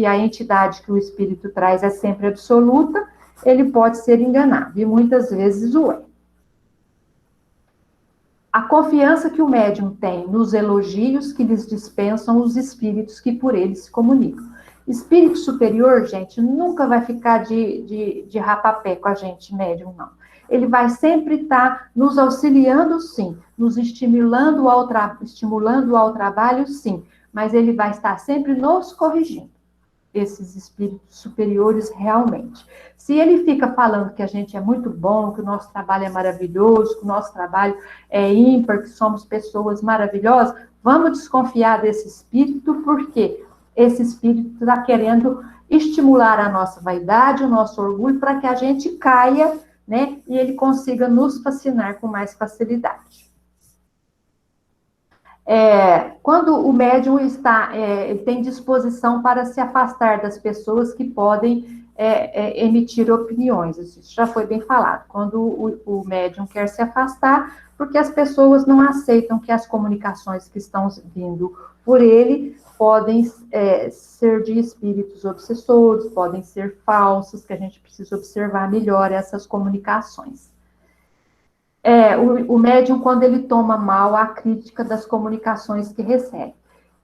a entidade que o espírito traz é sempre absoluta, ele pode ser enganado, e muitas vezes o é. A confiança que o médium tem nos elogios que lhes dispensam os espíritos que por eles se comunicam. Espírito superior, gente, nunca vai ficar de rapapé com a gente, médium, não. Ele vai sempre estar nos auxiliando, sim, nos estimulando ao trabalho, sim, mas ele vai estar sempre nos corrigindo, esses espíritos superiores realmente. Se ele fica falando que a gente é muito bom, que o nosso trabalho é maravilhoso, que o nosso trabalho é ímpar, que somos pessoas maravilhosas, vamos desconfiar desse espírito, porque esse espírito está querendo estimular a nossa vaidade, o nosso orgulho, para que a gente caia, né, e ele consiga nos fascinar com mais facilidade. Quando o médium tem disposição para se afastar das pessoas que podem emitir opiniões, isso já foi bem falado. Quando o médium quer se afastar, porque as pessoas não aceitam que as comunicações que estão vindo por ele podem ser de espíritos obsessores, podem ser falsas, que a gente precisa observar melhor essas comunicações. O médium, quando ele toma mal a crítica das comunicações que recebe.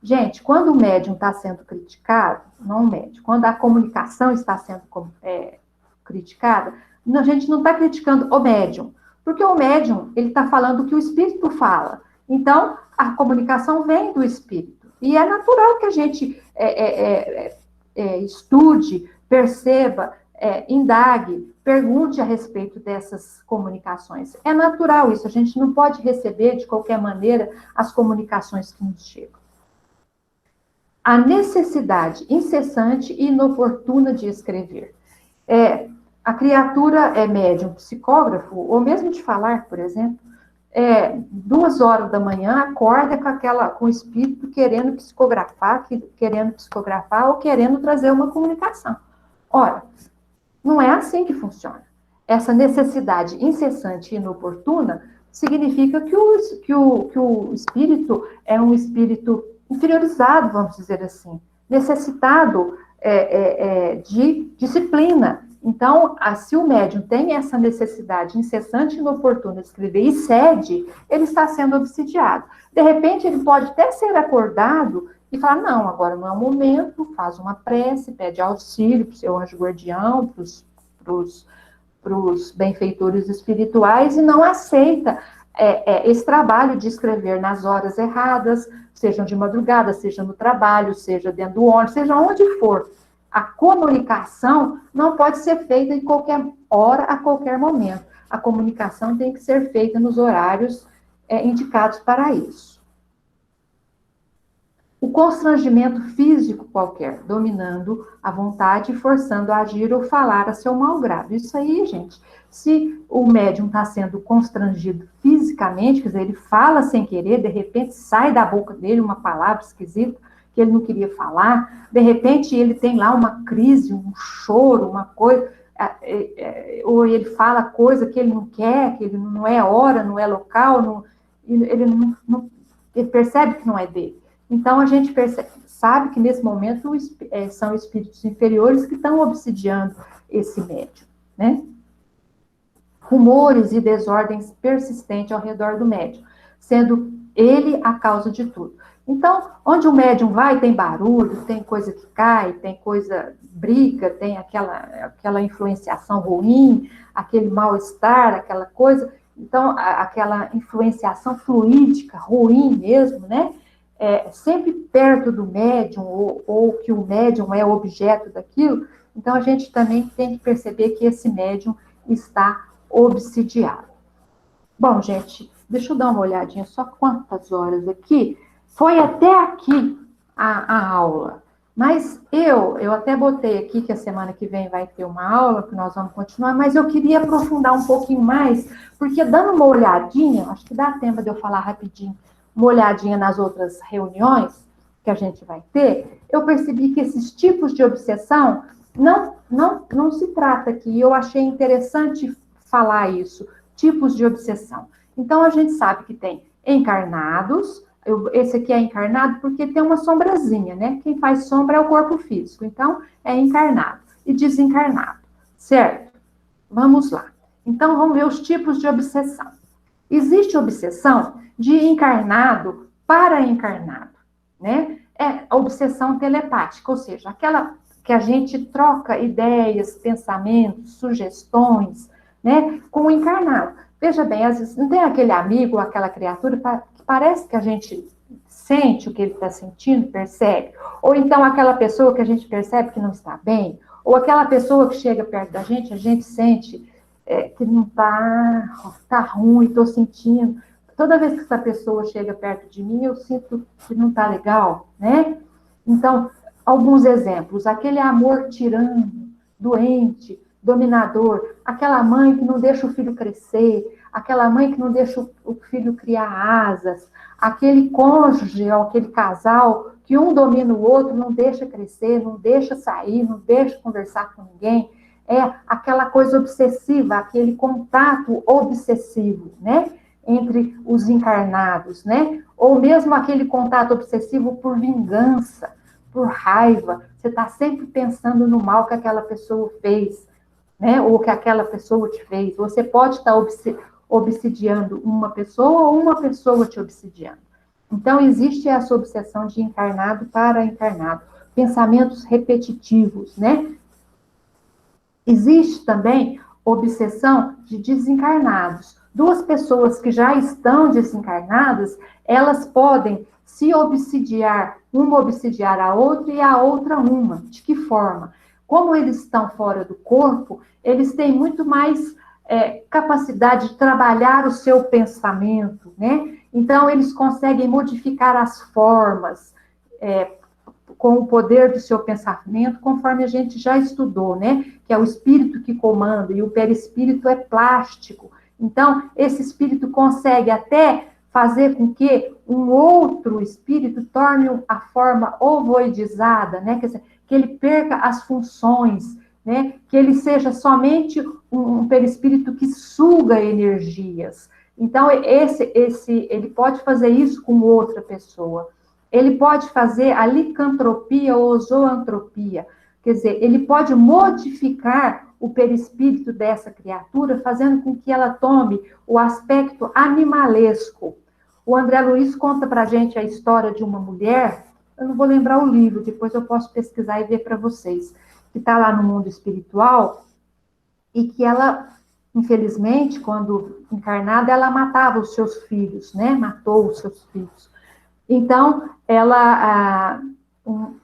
Gente, quando o médium está sendo criticado, não o médium, quando a comunicação está sendo criticada, a gente não está criticando o médium, porque o médium, ele está falando o que o espírito fala. Então, a comunicação vem do espírito. E é natural que a gente estude, perceba, indague, pergunte a respeito dessas comunicações. É natural isso, a gente não pode receber de qualquer maneira as comunicações que nos chegam. A necessidade incessante e inoportuna de escrever. A criatura é médium, psicógrafo, ou mesmo de falar, por exemplo, 2 horas da manhã, acorda com o espírito querendo psicografar ou querendo trazer uma comunicação. Ora, não é assim que funciona. Essa necessidade incessante e inoportuna significa que o espírito é um espírito inferiorizado, vamos dizer assim, necessitado de disciplina. Então, se o médium tem essa necessidade incessante e inoportuna de escrever e cede, ele está sendo obsidiado. De repente, ele pode até ser acordado e falar, não, agora não é o momento, faz uma prece, pede auxílio para o seu anjo guardião, para os benfeitores espirituais, e não aceita esse trabalho de escrever nas horas erradas, sejam de madrugada, seja no trabalho, seja dentro do ônibus, seja onde for. A comunicação não pode ser feita em qualquer hora, a qualquer momento. A comunicação tem que ser feita nos horários indicados para isso. O constrangimento físico qualquer, dominando a vontade e forçando a agir ou falar a seu mau grado. Isso aí, gente, se o médium está sendo constrangido fisicamente, quer dizer, ele fala sem querer, de repente sai da boca dele uma palavra esquisita que ele não queria falar, de repente ele tem lá uma crise, um choro, uma coisa, ou ele fala coisa que ele não quer, que ele não é hora, não é local, ele percebe que não é dele. Então, a gente sabe que, nesse momento, são espíritos inferiores que estão obsidiando esse médium, né? Rumores e desordens persistentes ao redor do médium, sendo ele a causa de tudo. Então, onde o médium vai, tem barulho, tem coisa que cai, tem coisa, briga, tem aquela influenciação ruim, aquele mal-estar, aquela coisa. Então, aquela influenciação fluídica, ruim mesmo, né? Sempre perto do médium, ou que o médium é objeto daquilo, então a gente também tem que perceber que esse médium está obsidiado. Bom, gente, deixa eu dar uma olhadinha só quantas horas aqui. Foi até aqui a aula, mas eu até botei aqui que a semana que vem vai ter uma aula, que nós vamos continuar, mas eu queria aprofundar um pouquinho mais, porque dando uma olhadinha, acho que dá tempo de eu falar rapidinho, uma olhadinha nas outras reuniões que a gente vai ter, eu percebi que esses tipos de obsessão não se trata aqui. Eu achei interessante falar isso, tipos de obsessão. Então, a gente sabe que tem encarnados, esse aqui é encarnado porque tem uma sombrazinha, né? Quem faz sombra é o corpo físico, então é encarnado e desencarnado, certo? Vamos lá. Então, vamos ver os tipos de obsessão. Existe obsessão de encarnado para encarnado, né? É a obsessão telepática, ou seja, aquela que a gente troca ideias, pensamentos, sugestões, né, com o encarnado. Veja bem, às vezes não tem aquele amigo ou aquela criatura que parece que a gente sente o que ele está sentindo, percebe, ou então aquela pessoa que a gente percebe que não está bem, ou aquela pessoa que chega perto da gente, a gente sente que não tá ruim, estou sentindo. Toda vez que essa pessoa chega perto de mim, eu sinto que não está legal, né? Então, alguns exemplos. Aquele amor tirano, doente, dominador. Aquela mãe que não deixa o filho crescer. Aquela mãe que não deixa o filho criar asas. Aquele cônjuge, aquele casal que um domina o outro, não deixa crescer, não deixa sair, não deixa conversar com ninguém. É aquela coisa obsessiva, aquele contato obsessivo, né? Entre os encarnados, né? Ou mesmo aquele contato obsessivo por vingança, por raiva. Você está sempre pensando no mal que aquela pessoa fez, né? Ou que aquela pessoa te fez. Você pode estar obsidiando uma pessoa ou uma pessoa te obsidiando. Então, existe essa obsessão de encarnado para encarnado. Pensamentos repetitivos, né? Existe também obsessão de desencarnados. Duas pessoas que já estão desencarnadas, elas podem se obsidiar, uma obsidiar a outra e a outra uma. De que forma? Como eles estão fora do corpo, eles têm muito mais capacidade de trabalhar o seu pensamento, né? Então, eles conseguem modificar as formas, com o poder do seu pensamento, conforme a gente já estudou, né? Que é o espírito que comanda, e o perispírito é plástico. Então, esse espírito consegue até fazer com que um outro espírito torne a forma ovoidizada, né? Quer dizer, que ele perca as funções, né? Que ele seja somente um perispírito que suga energias. Então, ele pode fazer isso com outra pessoa. Ele pode fazer a licantropia ou zoantropia, quer dizer, ele pode modificar o perispírito dessa criatura, fazendo com que ela tome o aspecto animalesco. O André Luiz conta para a gente a história de uma mulher, eu não vou lembrar o livro, depois eu posso pesquisar e ver para vocês, que está lá no mundo espiritual, e que ela, infelizmente, quando encarnada, ela matava os seus filhos, né? Matou os seus filhos. Então, ela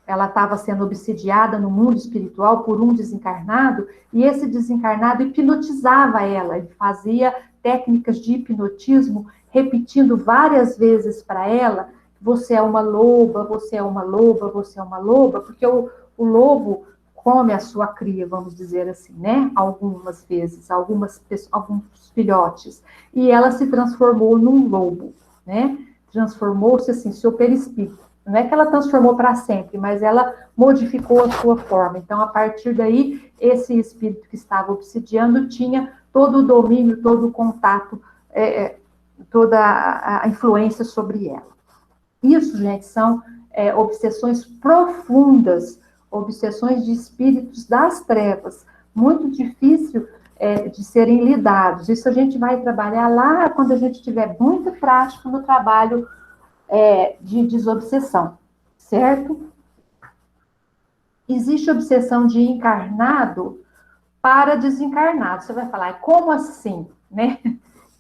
estava sendo obsidiada no mundo espiritual por um desencarnado, e esse desencarnado hipnotizava ela, ele fazia técnicas de hipnotismo, repetindo várias vezes para ela, você é uma loba, você é uma loba, você é uma loba, porque o lobo come a sua cria, vamos dizer assim, né? Algumas vezes, alguns filhotes, e ela se transformou num lobo, né? Transformou-se assim, seu perispírito. Não é que ela transformou para sempre, mas ela modificou a sua forma. Então, a partir daí, esse espírito que estava obsidiando tinha todo o domínio, todo o contato, toda a influência sobre ela. Isso, gente, são obsessões profundas, obsessões de espíritos das trevas, muito difícil de serem lidados. Isso a gente vai trabalhar lá quando a gente tiver muito prático no trabalho de desobsessão, certo? Existe obsessão de encarnado para desencarnado. Você vai falar, como assim? Né?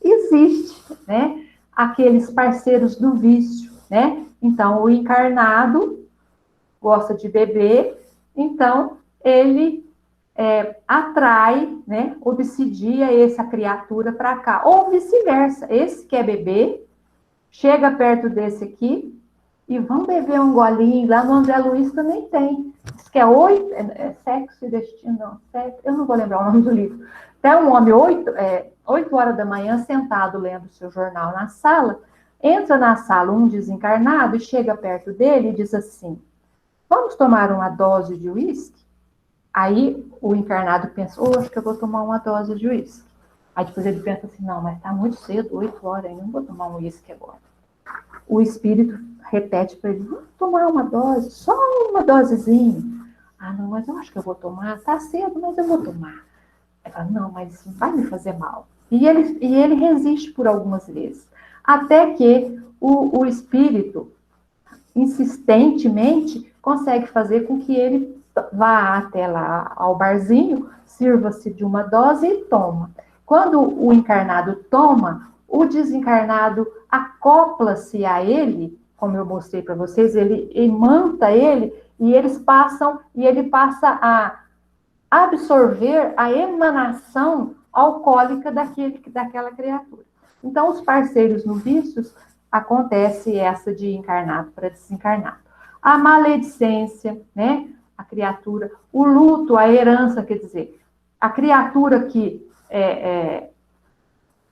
Existe, né? Aqueles parceiros do vício, né? Então, o encarnado gosta de beber, então ele atrai, né, obsidia essa criatura para cá, ou vice-versa, esse quer beber, chega perto desse aqui, e vamos beber um golinho, lá no André Luiz também tem, diz que é Sexo e Destino, não, eu não vou lembrar o nome do livro, tem um homem 8 horas da manhã, sentado lendo seu jornal na sala, entra na sala um desencarnado, e chega perto dele e diz assim, vamos tomar uma dose de uísque? Aí o encarnado pensa, acho que eu vou tomar uma dose de uísque. Aí depois ele pensa assim, não, mas tá muito cedo, 8 horas, eu não vou tomar um uísque agora. O espírito repete para ele, vamos tomar uma dose, só uma dosezinha. Ah, não, mas eu acho que eu vou tomar, tá cedo, mas eu vou tomar. Ele fala, não, mas vai me fazer mal. E ele resiste por algumas vezes, até que o espírito, insistentemente, consegue fazer com que ele vá até lá ao barzinho, sirva-se de uma dose e toma. Quando o encarnado toma, o desencarnado acopla-se a ele, como eu mostrei para vocês, ele imanta ele e ele passa a absorver a emanação alcoólica daquela criatura. Então, os parceiros no vícios, acontece essa de encarnado para desencarnado. A maledicência, né? A criatura, o luto, a herança, quer dizer, a criatura que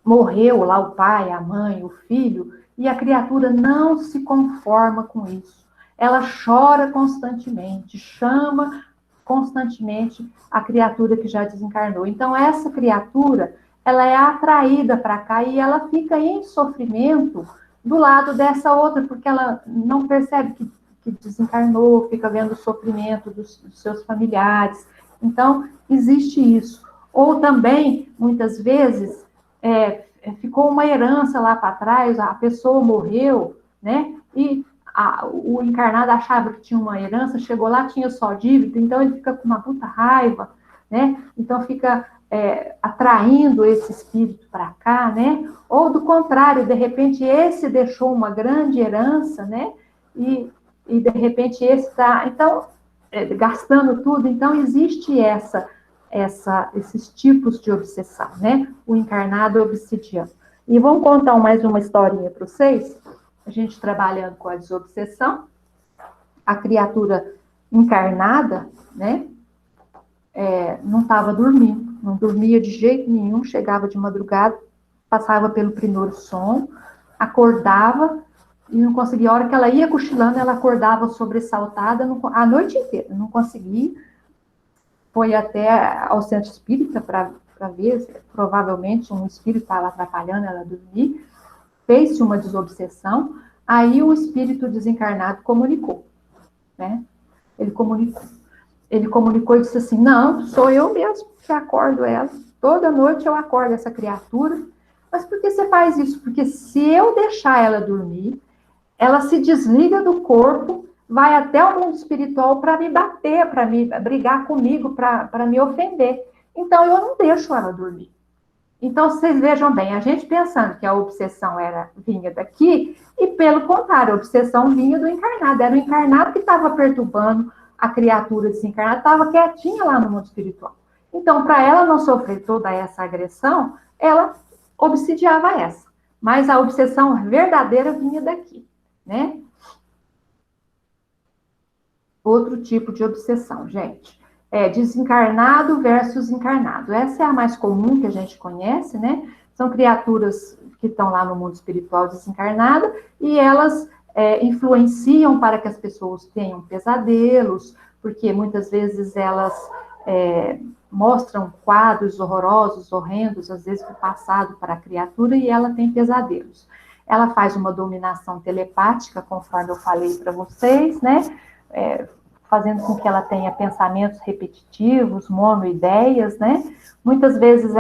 morreu lá, o pai, a mãe, o filho, e a criatura não se conforma com isso. Ela chora constantemente, chama constantemente a criatura que já desencarnou. Então, essa criatura, ela é atraída para cá e ela fica em sofrimento do lado dessa outra, porque ela não percebe que desencarnou, fica vendo o sofrimento dos seus familiares. Então, existe isso. Ou também, muitas vezes, ficou uma herança lá para trás, a pessoa morreu, né? E o encarnado achava que tinha uma herança, chegou lá, tinha só dívida, então ele fica com uma puta raiva, né? Então fica atraindo esse espírito para cá, né? Ou do contrário, de repente esse deixou uma grande herança, né? E de repente esse está, então, gastando tudo. Então existe esses tipos de obsessão, né? O encarnado obsidiano. E vamos contar mais uma historinha para vocês. A gente trabalhando com a desobsessão, a criatura encarnada, né? Não estava dormindo, não dormia de jeito nenhum, chegava de madrugada, passava pelo primeiro sono, acordava e não conseguia. A hora que ela ia cochilando, ela acordava sobressaltada a noite inteira, não conseguia. Foi até ao centro espírita para ver, provavelmente um espírito estava atrapalhando ela dormir, fez-se uma desobsessão, aí o espírito desencarnado comunicou, né? Ele comunicou e disse assim, não, sou eu mesmo que acordo ela, toda noite eu acordo essa criatura. Mas por que você faz isso? Porque se eu deixar ela dormir, ela se desliga do corpo, vai até o mundo espiritual para me bater, para me brigar comigo, para me ofender. Então, eu não deixo ela dormir. Então, vocês vejam bem, a gente pensando que a obsessão vinha daqui, e pelo contrário, a obsessão vinha do encarnado. Era o encarnado que estava perturbando a criatura desencarnada, estava quietinha lá no mundo espiritual. Então, para ela não sofrer toda essa agressão, ela obsidiava essa. Mas a obsessão verdadeira vinha daqui, né? Outro tipo de obsessão, gente. Desencarnado versus encarnado. Essa é a mais comum que a gente conhece, né? São criaturas que estão lá no mundo espiritual desencarnada e elas influenciam para que as pessoas tenham pesadelos, porque muitas vezes elas mostram quadros horrorosos, horrendos, às vezes do passado para a criatura, e ela tem pesadelos. Ela faz uma dominação telepática, conforme eu falei para vocês, né? Fazendo com que ela tenha pensamentos repetitivos, monoideias, né? Muitas vezes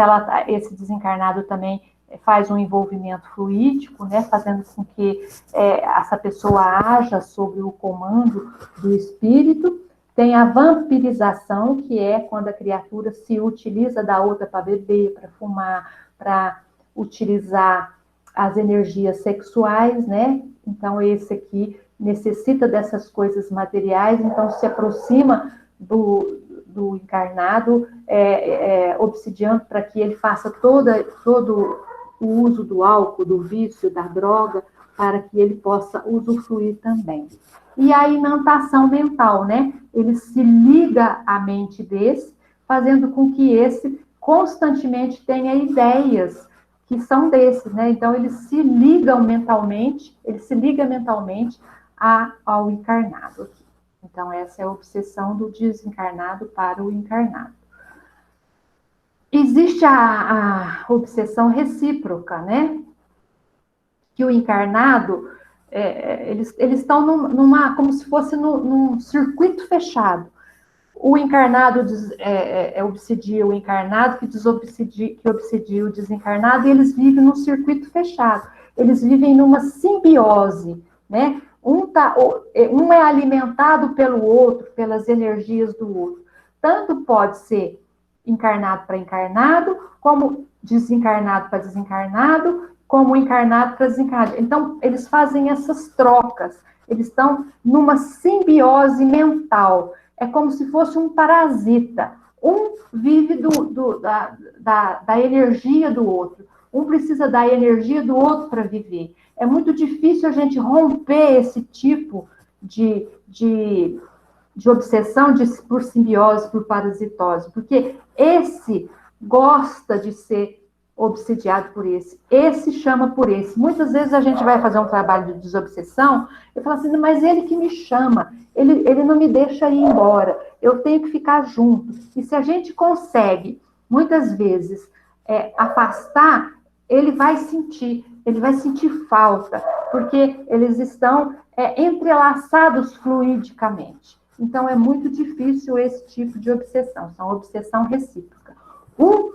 esse desencarnado também faz um envolvimento fluídico, né? Fazendo com que essa pessoa haja sob o comando do espírito. Tem a vampirização, que é quando a criatura se utiliza da outra para beber, para fumar, para utilizar as energias sexuais, né? Então, esse aqui necessita dessas coisas materiais, então se aproxima do encarnado, obsidiando para que ele faça todo o uso do álcool, do vício, da droga, para que ele possa usufruir também. E a inantação mental, né? Ele se liga à mente desse, fazendo com que esse constantemente tenha ideias que são desses, né? Então, ele se liga mentalmente ao encarnado aqui. Então, essa é a obsessão do desencarnado para o encarnado. Existe a obsessão recíproca, né? Que o encarnado, eles estão como se fosse num circuito fechado. o encarnado obsidia o encarnado, que obsidia o desencarnado, e eles vivem num circuito fechado. Eles vivem numa simbiose, né? Um é alimentado pelo outro, pelas energias do outro. Tanto pode ser encarnado para encarnado, como desencarnado para desencarnado, como encarnado para desencarnado. Então, eles fazem essas trocas. Eles estão numa simbiose mental. É como se fosse um parasita. Um vive da energia do outro. Um precisa da energia do outro para viver. É muito difícil a gente romper esse tipo de obsessão por simbiose, por parasitose, porque esse gosta de ser obsidiado por esse chama por esse. Muitas vezes a gente vai fazer um trabalho de desobsessão, eu falo assim, mas ele que me chama, ele não me deixa ir embora, eu tenho que ficar junto. E se a gente consegue, muitas vezes, afastar, ele vai sentir falta, porque eles estão entrelaçados fluidicamente. Então, é muito difícil esse tipo de obsessão, são obsessão recíproca. Um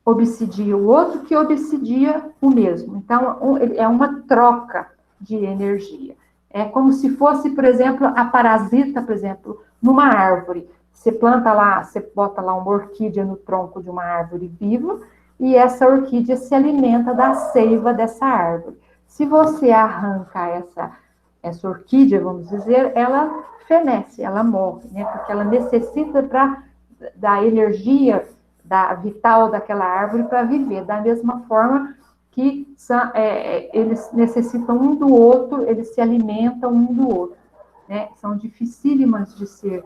obsidia o outro que obsidia o mesmo. Então, é uma troca de energia. É como se fosse, por exemplo, a parasita, por exemplo, numa árvore. Você planta lá, você bota lá uma orquídea no tronco de uma árvore viva, e essa orquídea se alimenta da seiva dessa árvore. Se você arranca essa orquídea, vamos dizer, ela fenece, ela morre, né? Porque ela necessita da energia vital daquela árvore para viver. Da mesma forma que eles necessitam um do outro, eles se alimentam um do outro, né? São dificílimas de ser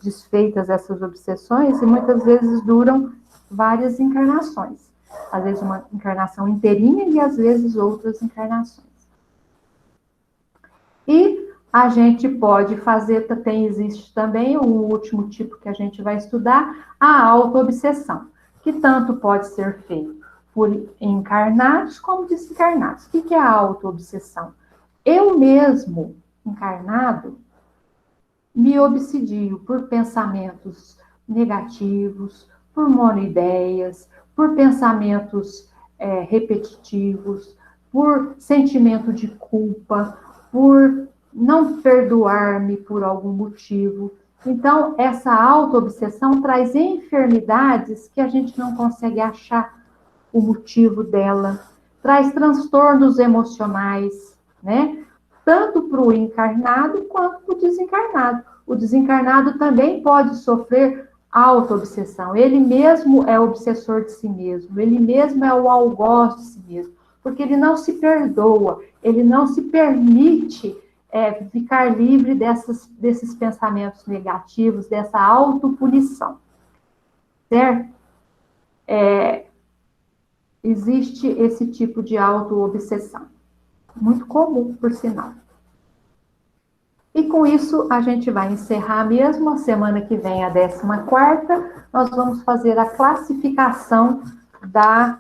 desfeitas essas obsessões e muitas vezes duram várias encarnações. Às vezes uma encarnação inteirinha e às vezes outras encarnações. E a gente pode fazer, existe também o último tipo que a gente vai estudar, a autoobsessão, que tanto pode ser feito por encarnados como desencarnados. O que é a autoobsessão? Eu mesmo, encarnado, me obsedio por pensamentos negativos, por monoideias, por pensamentos repetitivos, por sentimento de culpa, por não perdoar-me por algum motivo. Então, essa auto-obsessão traz enfermidades que a gente não consegue achar o motivo dela, traz transtornos emocionais, né? Tanto para o encarnado quanto para o desencarnado. O desencarnado também pode sofrer auto-obsessão. Ele mesmo é obsessor de si mesmo, ele mesmo é o algoz de si mesmo, porque ele não se perdoa, ele não se permite ficar livre desses pensamentos negativos, dessa autopunição, certo? Existe esse tipo de auto-obsessão, muito comum, por sinal. E com isso, a gente vai encerrar mesmo. A semana que vem, a 14ª, nós vamos fazer a classificação da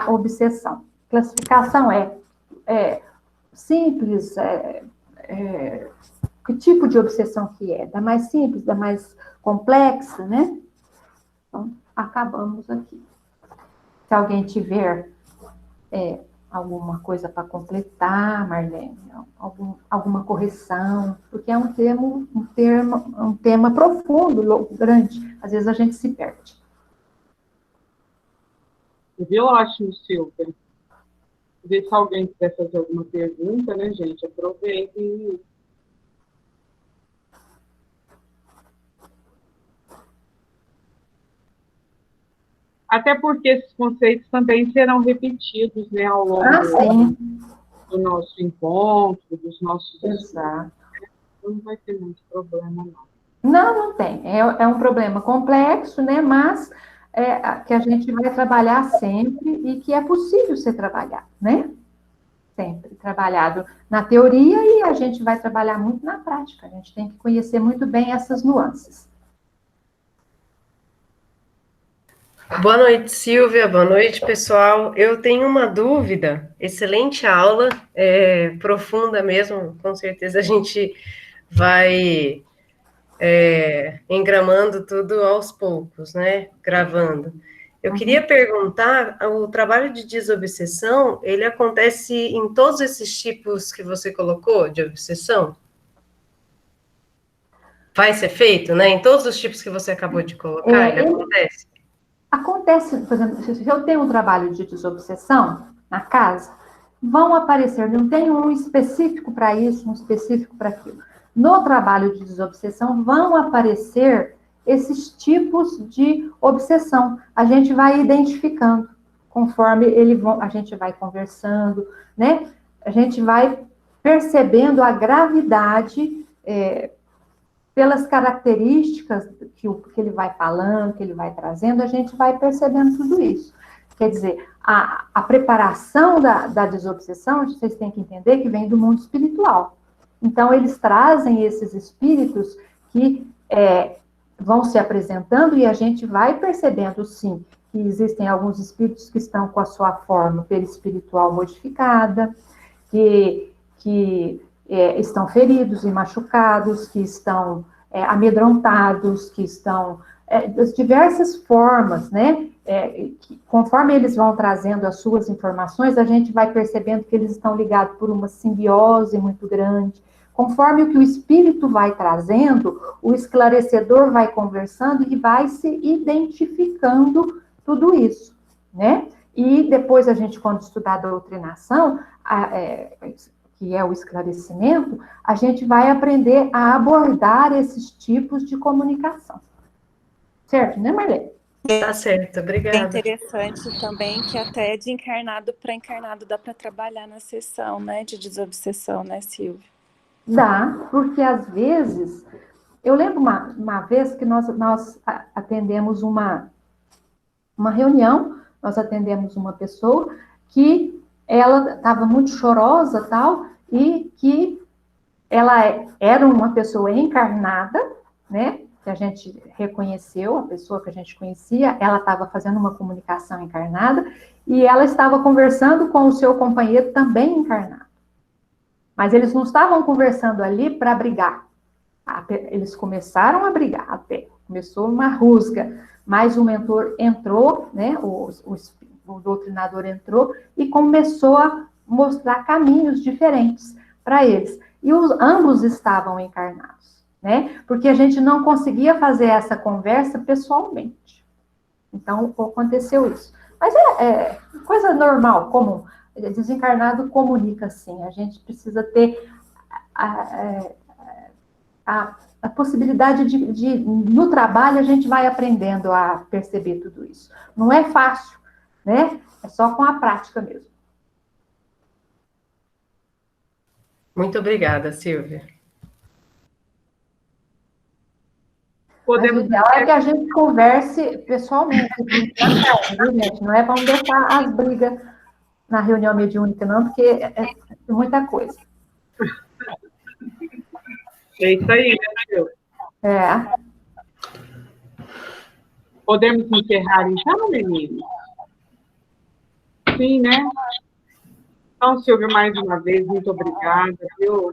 obsessão. Classificação simples, que tipo de obsessão que é? Da mais simples, da mais complexa, né? Então, acabamos aqui. Se alguém tiver alguma coisa para completar, Marlene, alguma correção, porque é um tema profundo, grande, às vezes a gente se perde. Viu? Ótimo, Silvia. Ver se alguém quiser fazer alguma pergunta, né, gente? Aproveitem. Até porque esses conceitos também serão repetidos, né, ao longo do nosso encontro, dos nossos Exato. Não vai ter muito problema, não. Não tem. É um problema complexo, né, mas que a gente vai trabalhar sempre e que é possível ser trabalhado, né? Sempre trabalhado na teoria e a gente vai trabalhar muito na prática. A gente tem que conhecer muito bem essas nuances. Boa noite, Silvia. Boa noite, pessoal. Eu tenho uma dúvida. Excelente aula, profunda mesmo. Com certeza a gente vai engramando tudo aos poucos, né? Gravando. Eu queria perguntar, o trabalho de desobsessão, ele acontece em todos esses tipos que você colocou de obsessão? Vai ser feito, né? Em todos os tipos que você acabou de colocar, ele acontece? Acontece, por exemplo, se eu tenho um trabalho de desobsessão na casa, vão aparecer, não tem um específico para isso, um específico para aquilo. No trabalho de desobsessão vão aparecer esses tipos de obsessão. A gente vai identificando, conforme a gente vai conversando, né? A gente vai percebendo a gravidade pelas características que ele vai falando, que ele vai trazendo, a gente vai percebendo tudo isso. Quer dizer, a preparação da desobsessão, vocês têm que entender que vem do mundo espiritual. Então, eles trazem esses espíritos que vão se apresentando e a gente vai percebendo, sim, que existem alguns espíritos que estão com a sua forma perispiritual modificada, que estão feridos e machucados, que estão amedrontados, que estão das diversas formas, né? Conforme eles vão trazendo as suas informações, a gente vai percebendo que eles estão ligados por uma simbiose muito grande. Conforme o que o espírito vai trazendo, o esclarecedor vai conversando e vai se identificando tudo isso, né? E depois a gente, quando estudar a doutrinação, que é o esclarecimento, a gente vai aprender a abordar esses tipos de comunicação. Certo, né, Marlene? Tá certo, obrigada. É interessante também que até de encarnado para encarnado dá para trabalhar na sessão, né, de desobsessão, né, Silvia? Dá, porque às vezes, eu lembro uma vez que nós atendemos uma reunião, nós atendemos uma pessoa que ela estava muito chorosa, tal, e que ela era uma pessoa encarnada, né, que a gente reconheceu, a pessoa que a gente conhecia, ela estava fazendo uma comunicação encarnada, e ela estava conversando com o seu companheiro também encarnado. Mas eles não estavam conversando ali para brigar. Eles começaram a brigar até, começou uma rusga, mas o mentor entrou, né, o doutrinador entrou e começou a mostrar caminhos diferentes para eles. E ambos estavam encarnados, né? Porque a gente não conseguia fazer essa conversa pessoalmente. Então, aconteceu isso. Mas é coisa normal, comum. Desencarnado comunica, sim. A gente precisa ter a possibilidade de, no trabalho, a gente vai aprendendo a perceber tudo isso. Não é fácil, né? É só com a prática mesmo. Muito obrigada, Silvia. Mas o ideal é que a gente converse pessoalmente, viu, gente? Não é para não deixar as brigas na reunião mediúnica, não, porque é muita coisa. É isso aí, né, Silvia? Podemos encerrar então, meninos? Sim, né? Então, Silvia, mais uma vez, muito obrigada, viu?